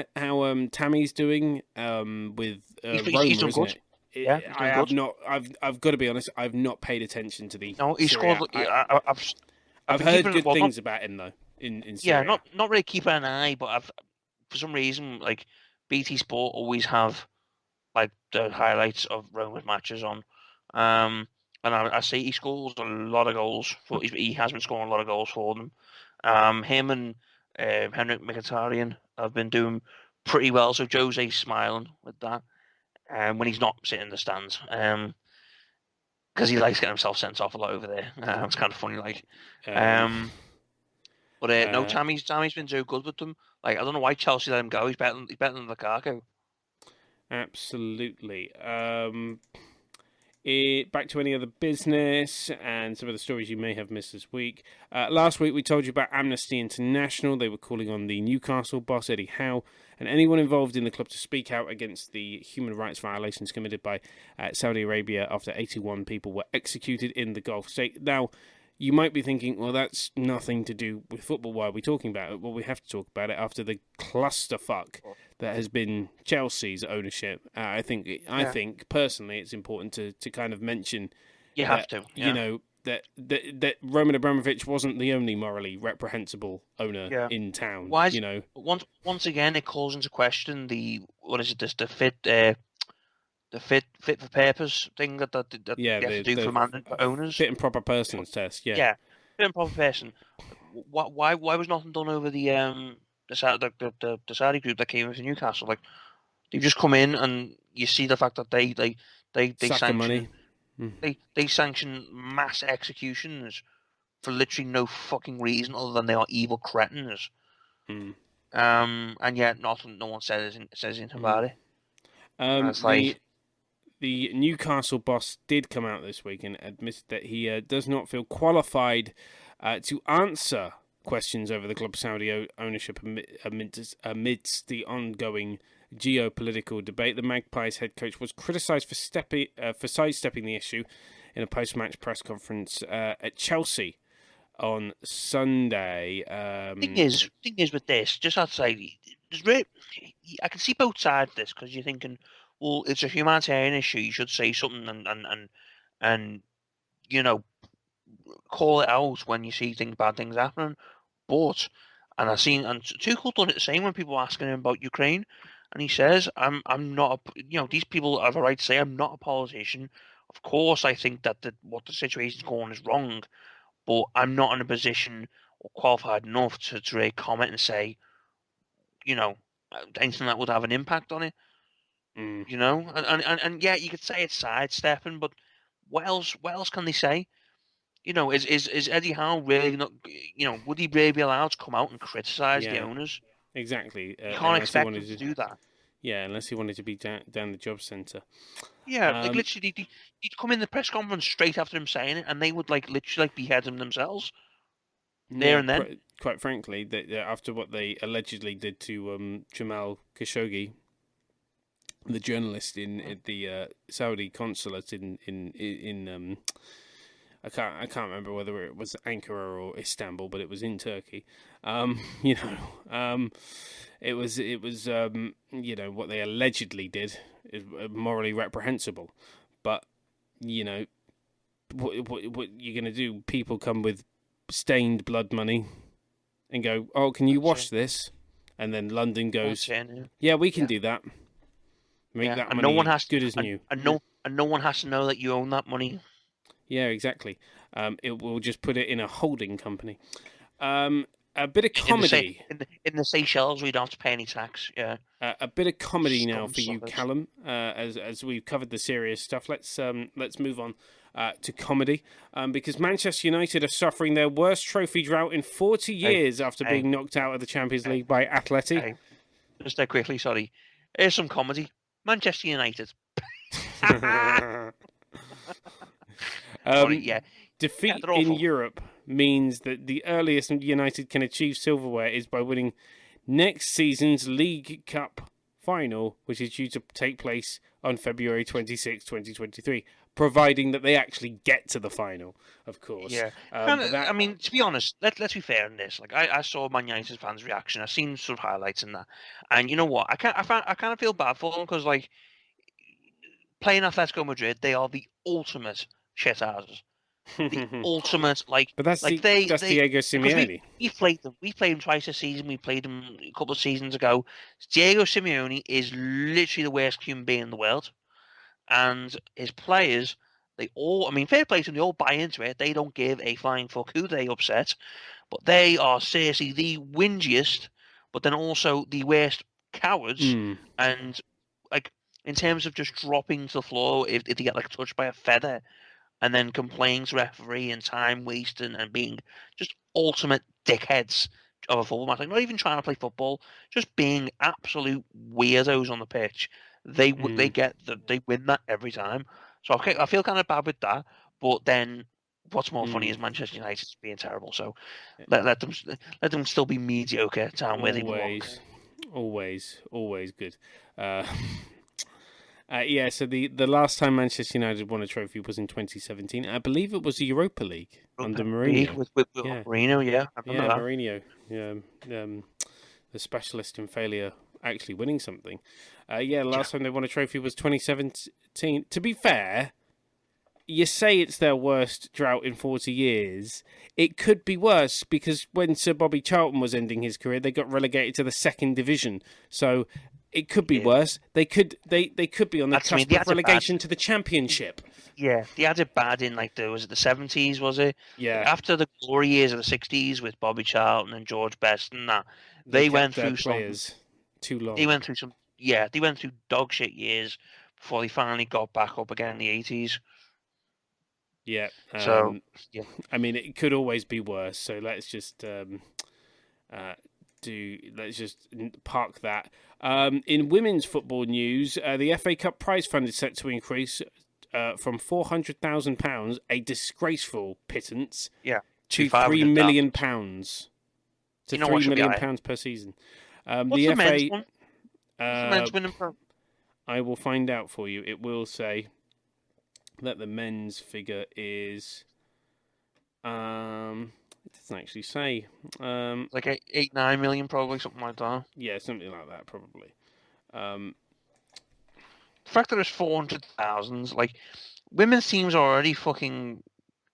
Tammy's doing with Roma, he's done isn't good. it? Yeah, I have not. I've got to be honest. I've not paid attention to the. No, he scored. I've heard good things about him though. In Serie A. Not really keeping an eye, but for some reason, like BT Sport always have like the highlights of Roma's matches on. And I see he scores a lot of goals. He has been scoring a lot of goals for them. Him and Henrik Mkhitaryan have been doing pretty well. So Jose's smiling with that. When he's not sitting in the stands, because he likes getting himself sent off a lot over there. It's kind of funny, like. But no, Tammy's been so good with them. Like, I don't know why Chelsea let him go. He's better than Lukaku. Absolutely. Back to any other business and some of the stories you may have missed this week. Last week we told you about Amnesty International. They were calling on the Newcastle boss, Eddie Howe, and anyone involved in the club to speak out against the human rights violations committed by Saudi Arabia after 81 people were executed in the Gulf state. Now, you might be thinking, well, that's nothing to do with football. Why are we talking about it? Well, we have to talk about it after the clusterfuck that has been Chelsea's ownership. I think personally, it's important to kind of mention. You have to, you know, that Roman Abramovich wasn't the only morally reprehensible owner in town. Why? You know, once again, it calls into question the fit for purpose thing that you have to do for owners. Fit and proper persons test. Yeah, fit and proper person. Why was nothing done over the Saudi group that came into Newcastle? Like, they just come in and you see the fact that they sanction money. They sanction mass executions for literally no fucking reason other than they are evil cretins. And yet no one says anything about it. It's like. The Newcastle boss did come out this week and admit that he does not feel qualified to answer questions over the club's Saudi ownership amidst the ongoing geopolitical debate. The Magpies head coach was criticised for sidestepping the issue in a post-match press conference at Chelsea on Sunday. Thing is with this, just outside, I can see both sides of this because you're thinking, well, it's a humanitarian issue. You should say something and you know, call it out when you see bad things happening. But Tuchel done it the same when people were asking him about Ukraine, and he says, "I'm not. These people have a right to say I'm not a politician. Of course, I think that what the situation's going is wrong, but I'm not in a position or qualified enough to really comment and say, anything that would have an impact on it." And yeah, you could say it's sidestepping, but what else can they say? Is Eddie Howe really not? Would he really be allowed to come out and criticise the owners? Exactly. You can't expect him to do that. Yeah, unless he wanted to be down the job centre. Yeah, literally, he'd come in the press conference straight after him saying it, and they would literally behead him themselves. There and then. Quite frankly, after what they allegedly did to Jamal Khashoggi, the journalist in the Saudi consulate in I can't remember whether it was Ankara or Istanbul, but it was in Turkey. It was what they allegedly did is morally reprehensible. But what you're going to do? People come with stained blood money and go, "Oh, can you wash this?" And then London goes, "Yeah, we can do that." Make that money good as new. And no one has to know that you own that money. Yeah, exactly. It will just put it in a holding company. a bit of comedy. In the Seychelles, we don't have to pay any tax. Yeah. A bit of comedy now Scum for you, suckers. Callum. As we've covered the serious stuff, let's move on to comedy. Because Manchester United are suffering their worst trophy drought in 40 years after being knocked out of the Champions League by Atleti. Hey, just there quickly, sorry. Here's some comedy. Manchester United. Yeah. Defeat they're in awful. Europe means that the earliest United can achieve silverware is by winning next season's League Cup final, which is due to take place on February 26, 2023, providing that they actually get to the final, of course. Yeah. I mean, to be honest, let's be fair in this. Like, I saw Man United fans' reaction. I've seen sort of highlights in that. And you know what? I kind of feel bad for them because, like, playing Atletico Madrid, they are the ultimate shithouses. The ultimate, like, but that's like that's Diego because Simeone. we played them. We played them twice this season. We played them a couple of seasons ago. Diego Simeone is literally the worst human being in the world, and his players, they all. I mean, fair play to them. They all buy into it. They don't give a flying fuck who they upset, but they are seriously the whingiest, but then also the worst cowards. And like in terms of just dropping to the floor if they get like touched by a feather and then complains to referee and time wasting and being just ultimate dickheads of a football match. Like not even trying to play football, just being absolute weirdos on the pitch. They win that every time. So I feel kind of bad with that. But then what's more funny is Manchester United being terrible. So let them still be mediocre down where they belong. Always good. Yeah, so the last time Manchester United won a trophy was in 2017. I believe it was the Europa League under Mourinho. With Mourinho, yeah. I remember that. Mourinho. The specialist in failure actually winning something. Last time they won a trophy was 2017. To be fair, you say it's their worst drought in 40 years. It could be worse because when Sir Bobby Charlton was ending his career, they got relegated to the second division. So it could be worse. They could be on the cusp of relegation to the Championship. Yeah, they had it bad in was it the 70s, was it? Yeah. After the glory years of the 60s with Bobby Charlton and George Best and that, they went through players too long. They went through dog shit years before they finally got back up again in the 80s. Yeah. So, I mean, it could always be worse. So let's just park that. In women's football news, the FA Cup prize fund is set to increase from £400,000, a disgraceful pittance, to £3 million. To £3 million per season. What's the men's one? The men's winning pro? I will find out for you. It will say that the men's figure is. It doesn't actually say. Like 8-9 million, probably something like that. Yeah, something like that, probably. The fact that there's 400,000, like women's teams are already fucking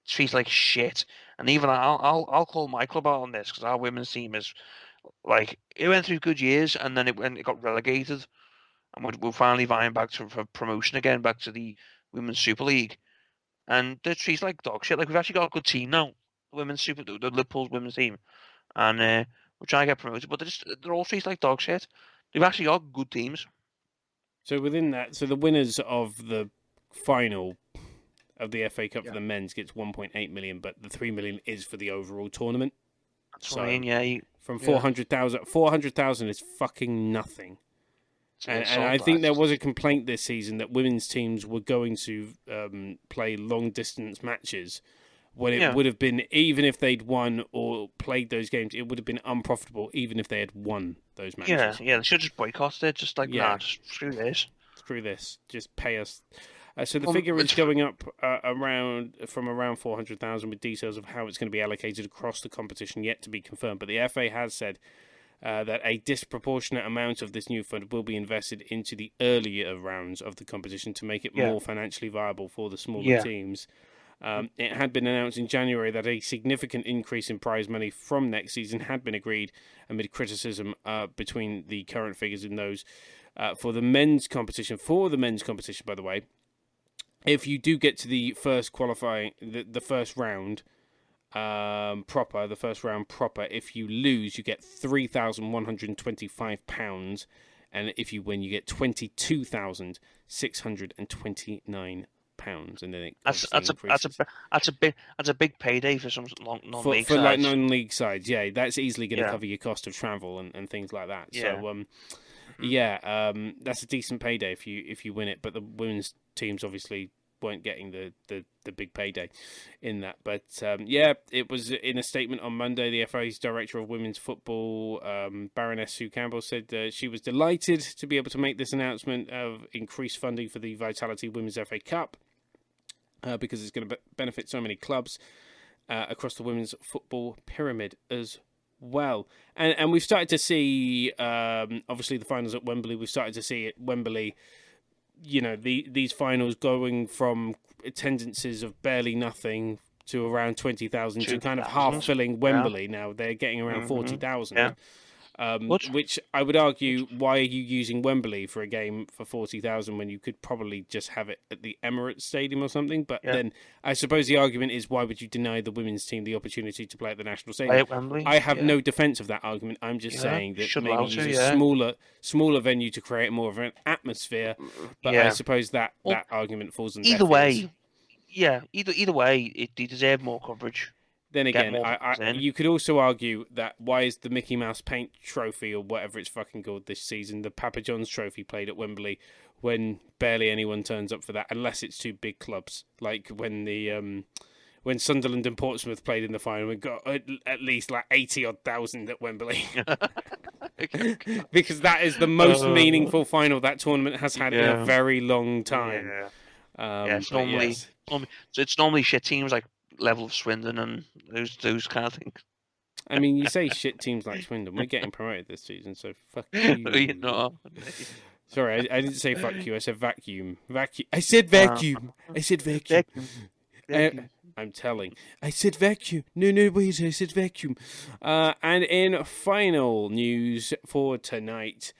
treated like shit, and even I'll call my club out on this because our women's team is like it went through good years and then it got relegated, and we're finally vying back for promotion again, back to the Women's Super League, and they're treated like dog shit. Like we've actually got a good team now, the Liverpool's women's team, and we're trying to get promoted, but they're all treated like dog shit. They've actually got good teams. So within that, the winners of the final of the FA Cup for the men's gets 1.8 million, but the 3 million is for the overall tournament. That's what I mean, from 400,000 is fucking nothing. And I think there was a complaint this season that women's teams were going to play long distance matches when it would have been, even if they'd won or played those games, it would have been unprofitable even if they had won those matches. Yeah, they should just boycott it. Just like, just screw this. Screw this. Just pay us. So the figure is going up around 400,000 with details of how it's going to be allocated across the competition yet to be confirmed. But the FA has said that a disproportionate amount of this new fund will be invested into the earlier rounds of the competition to make it more financially viable for the smaller teams. It had been announced in January that a significant increase in prize money from next season had been agreed amid criticism between the current figures and those for the men's competition. For the men's competition, by the way, if you do get to the first qualifying, the first round, proper, the first round proper. If you lose, you get £3,125, and if you win, you get £22,629. And then it increases. That's a big payday for some non-league for like sides. non-league sides. Yeah, that's easily going to cover your cost of travel and things like that. Yeah. So that's a decent payday if you win it. But the women's teams obviously weren't getting the big payday in that. But it was in a statement on Monday. The FA's director of women's football, Baroness Sue Campbell, said she was delighted to be able to make this announcement of increased funding for the Vitality Women's FA Cup because it's going to benefit so many clubs across the women's football pyramid as well. And we've started to see, obviously, the finals at Wembley. We've started to see at Wembley, these finals going from attendances of barely nothing to around 20,000 to kind of half filling Wembley. Now they're getting around 40,000. Yeah. Which I would argue, why are you using Wembley for a game for 40,000 when you could probably just have it at the Emirates Stadium or something? But then I suppose the argument is, why would you deny the women's team the opportunity to play at the National Stadium? I have no defence of that argument. I'm just saying that maybe use a smaller venue to create more of an atmosphere. But I suppose that argument falls on either way. Yeah, either way, they deserve more coverage. Then again, you could also argue that why is the Mickey Mouse Paint Trophy, or whatever it's fucking called this season, the Papa John's Trophy, played at Wembley when barely anyone turns up for that, unless it's two big clubs, like when when Sunderland and Portsmouth played in the final, we got at least like 80,000 at Wembley. Because that is the most meaningful final that tournament has had in a very long time. It's normally shit teams like level of Swindon and those kind of things. I mean, you say shit teams like Swindon. We're getting promoted this season, so fuck you. Sorry, I didn't say fuck you. I said vacuum. I said vacuum. I said vacuum. I'm telling. I said vacuum. No, wait. I said vacuum. And in final news for tonight,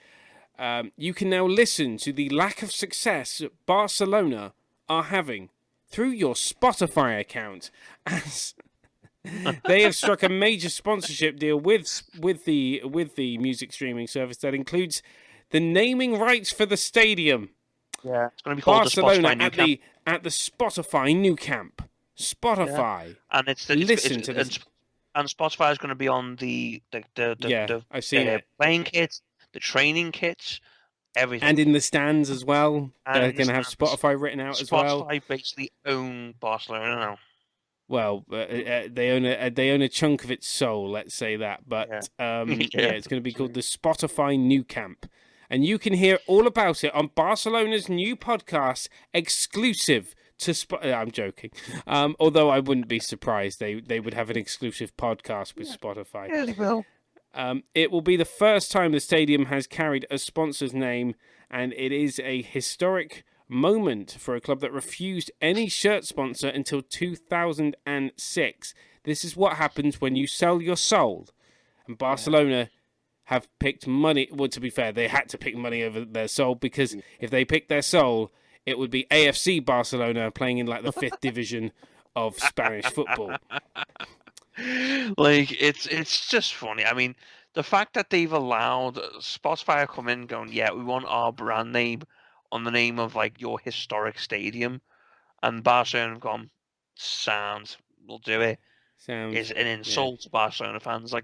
you can now listen to the lack of success Barcelona are having through your Spotify account, as they have struck a major sponsorship deal with the music streaming service that includes the naming rights for the stadium. Yeah, it's going to be called Barcelona the at the Spotify Nou Camp. Spotify, and and Spotify is going to be on the I've seen it. Playing kits, the training kits. Everything. And in the stands as well. They're going to have Spotify written out as well. Spotify basically own Barcelona now. Well, they own a chunk of its soul, let's say that. But it's going to be called the Spotify Nou Camp. And you can hear all about it on Barcelona's new podcast, exclusive to I'm joking. Although I wouldn't be surprised they would have an exclusive podcast with Spotify. Yeah, they will. It will be the first time the stadium has carried a sponsor's name, and it is a historic moment for a club that refused any shirt sponsor until 2006. This is what happens when you sell your soul. And Barcelona have picked money. Well, to be fair, they had to pick money over their soul, because if they picked their soul, it would be AFC Barcelona playing in like the 5th division of Spanish football. Like, it's just funny. I mean, the fact that they've allowed Spotify to come in going, yeah, we want our brand name on the name of like your historic stadium, and Barcelona have gone, sounds, we'll do it. Is an insult to Barcelona fans. Like,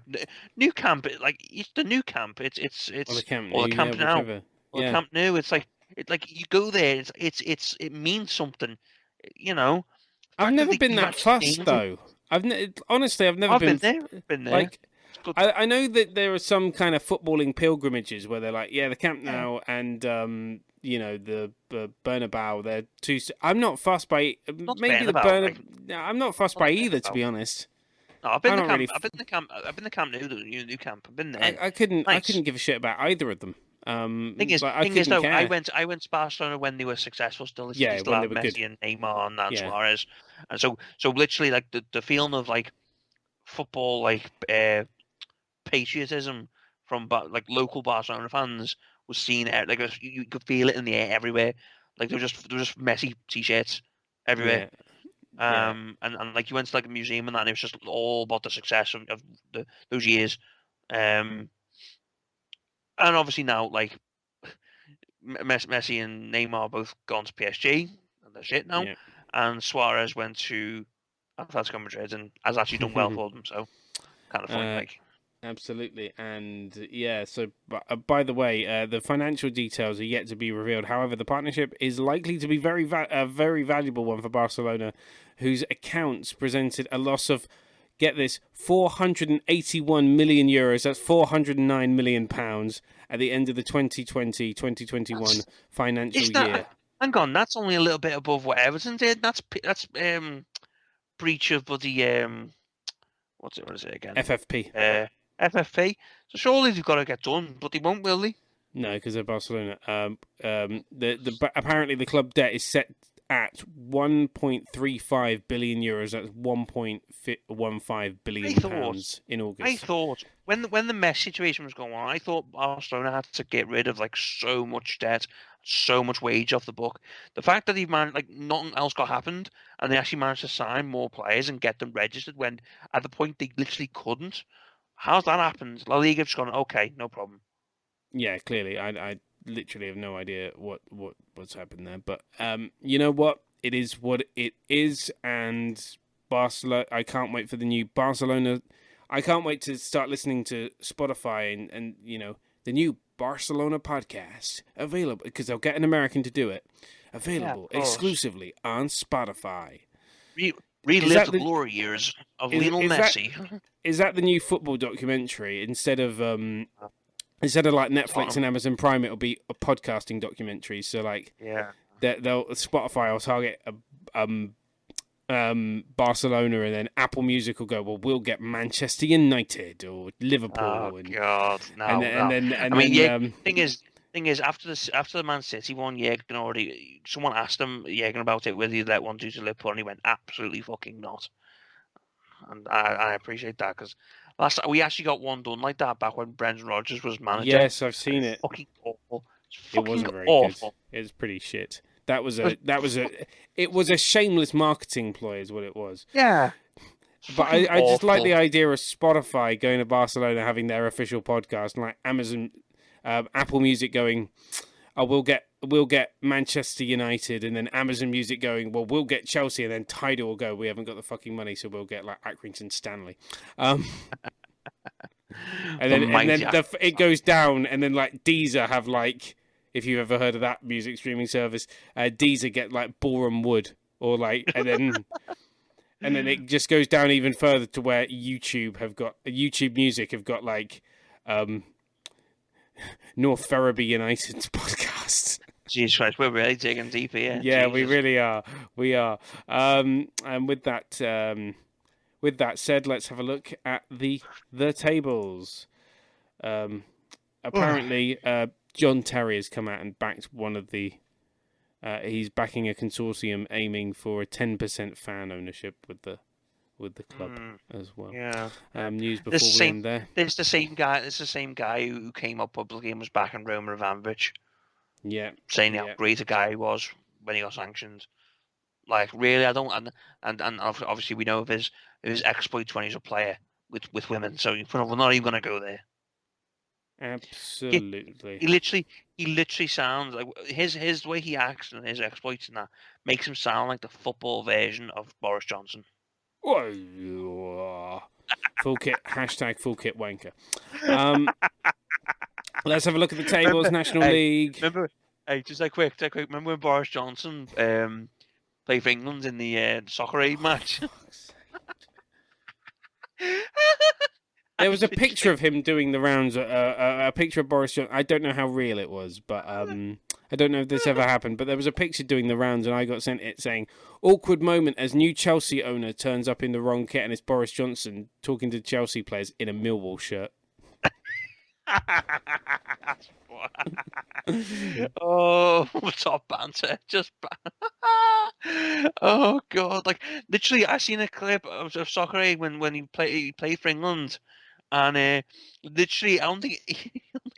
Nou Camp, it's the Nou Camp. It's the Camp Nou. Whichever. The Camp Nou. It's like you go there. It means something. I've never been that fussed though. Honestly, I've never been there. Like, I know that there are some kind of footballing pilgrimages where they're like, the Camp Nou and the Bernabeu. They're two. I'm not fussed by maybe the Bernabeu. I'm not fussed by either, to be honest. No, I've been the Camp Nou, the new Camp. I've been there. I couldn't give a shit about either of them. Thing is, I went to Barcelona when they were successful. Still had Messi and Neymar and Suarez, and so literally like the feeling of like football, like patriotism from like local Barcelona fans was seen out. Like you could feel it in the air everywhere. Like there was just Messi t-shirts everywhere. And like you went to like a museum and that, and it was just all about the success of those years. And obviously now, like Messi and Neymar both gone to PSG, and they're shit now. Yeah. And Suarez went to Atletico Madrid and has actually done well for them. So kind of funny, like. Absolutely, and yeah. So, by the way, the financial details are yet to be revealed. However, the partnership is likely to be a very valuable one for Barcelona, whose accounts presented a loss of, get this, 481 million euros. That's 409 million pounds at the end of the 2020-2021 financial year. Hang on, that's only a little bit above what Everton did. That's breach of bloody what is it again? FFP. FFP. So surely they've got to get done, but they won't, will they? No, because they're Barcelona. Apparently the club debt is set at 1.35 billion euros. That's 1.15 billion pounds in August. I thought when the Messi situation was going on, I thought Barcelona had to get rid of like so much debt, so much wage off the book. The fact that they've managed, like nothing else happened, and they actually managed to sign more players and get them registered when at the point they literally couldn't. How's that happened? La Liga just gone, okay, no problem. Yeah, clearly, I literally have no idea what's happened there. But you know what? It is what it is, and Barcelona. I can't wait for the new Barcelona. I can't wait to start listening to Spotify and you know the new Barcelona podcast available because they'll get an American to do it. Available exclusively on Spotify. Relive the glory years of Lionel Messi. Is that the new football documentary instead of like Netflix and Amazon Prime? It'll be a podcasting documentary. So like, Spotify will target Barcelona, and then Apple Music will go, well, we'll get Manchester United or Liverpool. Oh God, no. Thing is, after the Man City one, someone asked him Jürgen about it, whether he'd let one do to Liverpool, and he went, absolutely fucking not. And I appreciate that because we actually got one done like that back when Brendan Rodgers was manager. Yes, I've seen it. Fucking awful. It wasn't very good. It was pretty shit. It was a shameless marketing ploy, is what it was. Yeah. But I just like the idea of Spotify going to Barcelona, having their official podcast, and like Amazon, Apple Music going, oh, we'll get Manchester United, and then Amazon Music going, well, we'll get Chelsea, and then Tidal will go, we haven't got the fucking money, so we'll get like Accrington Stanley. And then it goes down, and then like Deezer have like, if you've ever heard of that music streaming service, Deezer get like Boreham Wood, or like, and then it just goes down even further to where YouTube Music have got like North Ferriby United's podcast. Jesus Christ, we're really digging deep here. Yeah, Jesus. we really are. We are. And with that said, let's have a look at the tables. Apparently, John Terry has come out and backed one of the. He's backing a consortium aiming for a 10% fan ownership with the club as well. Yeah. News before we end there. There's the same guy. It's the same guy who came up publicly and was backing Roman Abramovich. Yeah. Saying how great a guy he was when he got sanctioned. Like really, I don't. And obviously we know of his exploits when he's a player with women. So we're not even going to go there. Absolutely. He literally sounds like his way he acts and his exploits and that makes him sound like the football version of Boris Johnson. Full kit, hashtag full kit wanker. Let's have a look at the tables. National League. Just a quick. Remember when Boris Johnson played for England in the Soccer Aid match? There was a picture of him doing the rounds, a picture of Boris Johnson. I don't know how real it was, but I don't know if this ever happened. But there was a picture doing the rounds, and I got sent it saying, awkward moment as new Chelsea owner turns up in the wrong kit, and it's Boris Johnson talking to Chelsea players in a Millwall shirt. Oh, top banter. Just oh, God. Like, literally, I seen a clip of Soccer Aid when he played for England. And literally, I don't think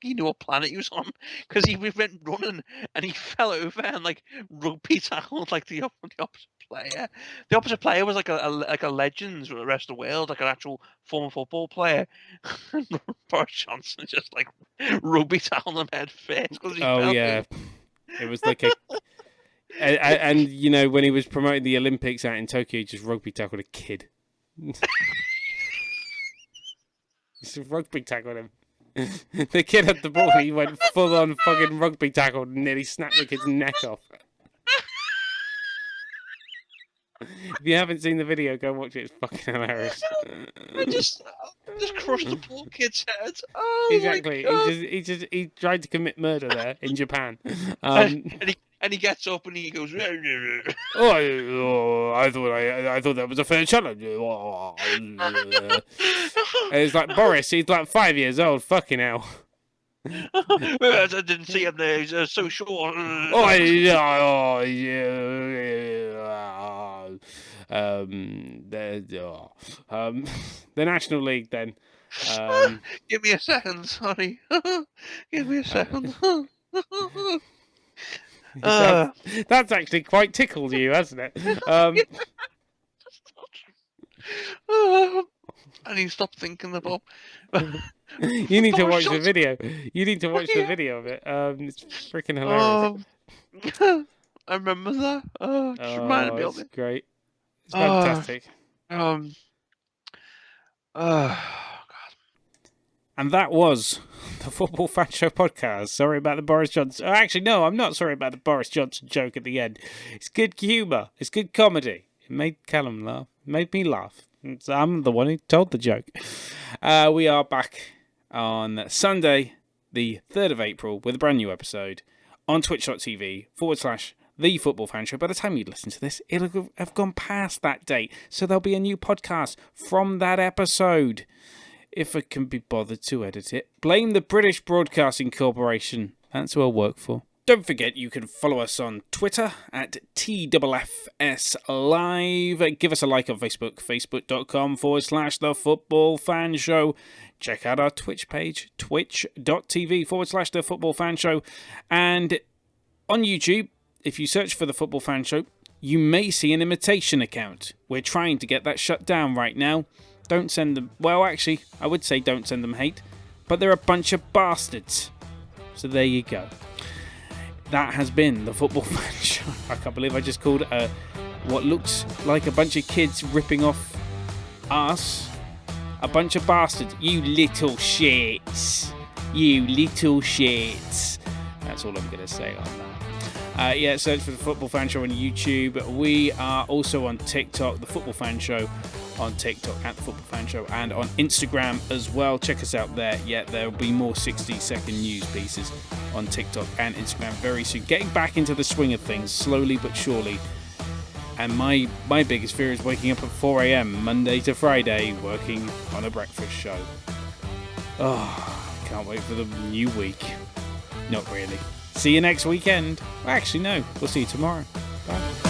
he knew what planet he was on, because he went running and he fell over and like rugby tackled like the opposite player. The opposite player was like a legend for the rest of the world, like an actual former football player. Boris Johnson just like rugby tackled him head first because he Oh fell yeah, over. it was like a. And you know, when he was promoting the Olympics out in Tokyo, he just rugby tackled a kid. Just rugby tackled him. The kid had the ball. He went full on fucking rugby tackle and nearly snapped the kid's neck off. If you haven't seen the video, go watch it. It's fucking hilarious. I just crushed the poor kid's head. Oh Exactly. my God. He tried to commit murder there in Japan. And he gets up and he goes. I thought that was a fair challenge. And it's like Boris. He's like 5 years old. Fucking hell. I didn't see him there. He's so short. The National League then. Give me a second, sorry. Give me a second. That's actually quite tickled you, hasn't it? I need to stop thinking about. You need to watch the video. You need to watch the video of it. It's freaking hilarious. I remember that. Oh, it just reminded me of it. It's great. It's fantastic. God. And that was the Football Fan Show podcast. Sorry about the Boris Johnson. Oh, actually, no, I'm not sorry about the Boris Johnson joke at the end. It's good humour. It's good comedy. It made Callum laugh. It made me laugh. I'm the one who told the joke. We are back on Sunday, the 3rd of April, with a brand new episode on twitch.tv/The Football Fan Show. By the time you listen to this, it'll have gone past that date. So there'll be a new podcast from that episode, if I can be bothered to edit it. Blame the British Broadcasting Corporation. That's who I work for. Don't forget, you can follow us on Twitter at TFFSLive. Give us a like on Facebook, facebook.com/The Football Fan Show. Check out our Twitch page, twitch.tv/The Football Fan Show. And on YouTube, if you search for The Football Fan Show, you may see an imitation account. We're trying to get that shut down right now. Don't send them... Well, actually, I would say don't send them hate, but they're a bunch of bastards. So there you go. That has been the Football Fan Show. I can't believe I just called what looks like a bunch of kids ripping off us a bunch of bastards. You little shits. You little shits. That's all I'm going to say on that. Search for the Football Fan Show on YouTube. We are also on TikTok, the Football Fan Show on TikTok at the Football Fan Show, and on Instagram as well. Check us out there. Yeah, there'll be more 60-second news pieces on TikTok and Instagram very soon. Getting back into the swing of things, slowly but surely. And my biggest fear is waking up at 4 a.m. Monday to Friday, working on a breakfast show. Oh, can't wait for the new week. Not really. See you next weekend. Well, actually, no. We'll see you tomorrow. Bye.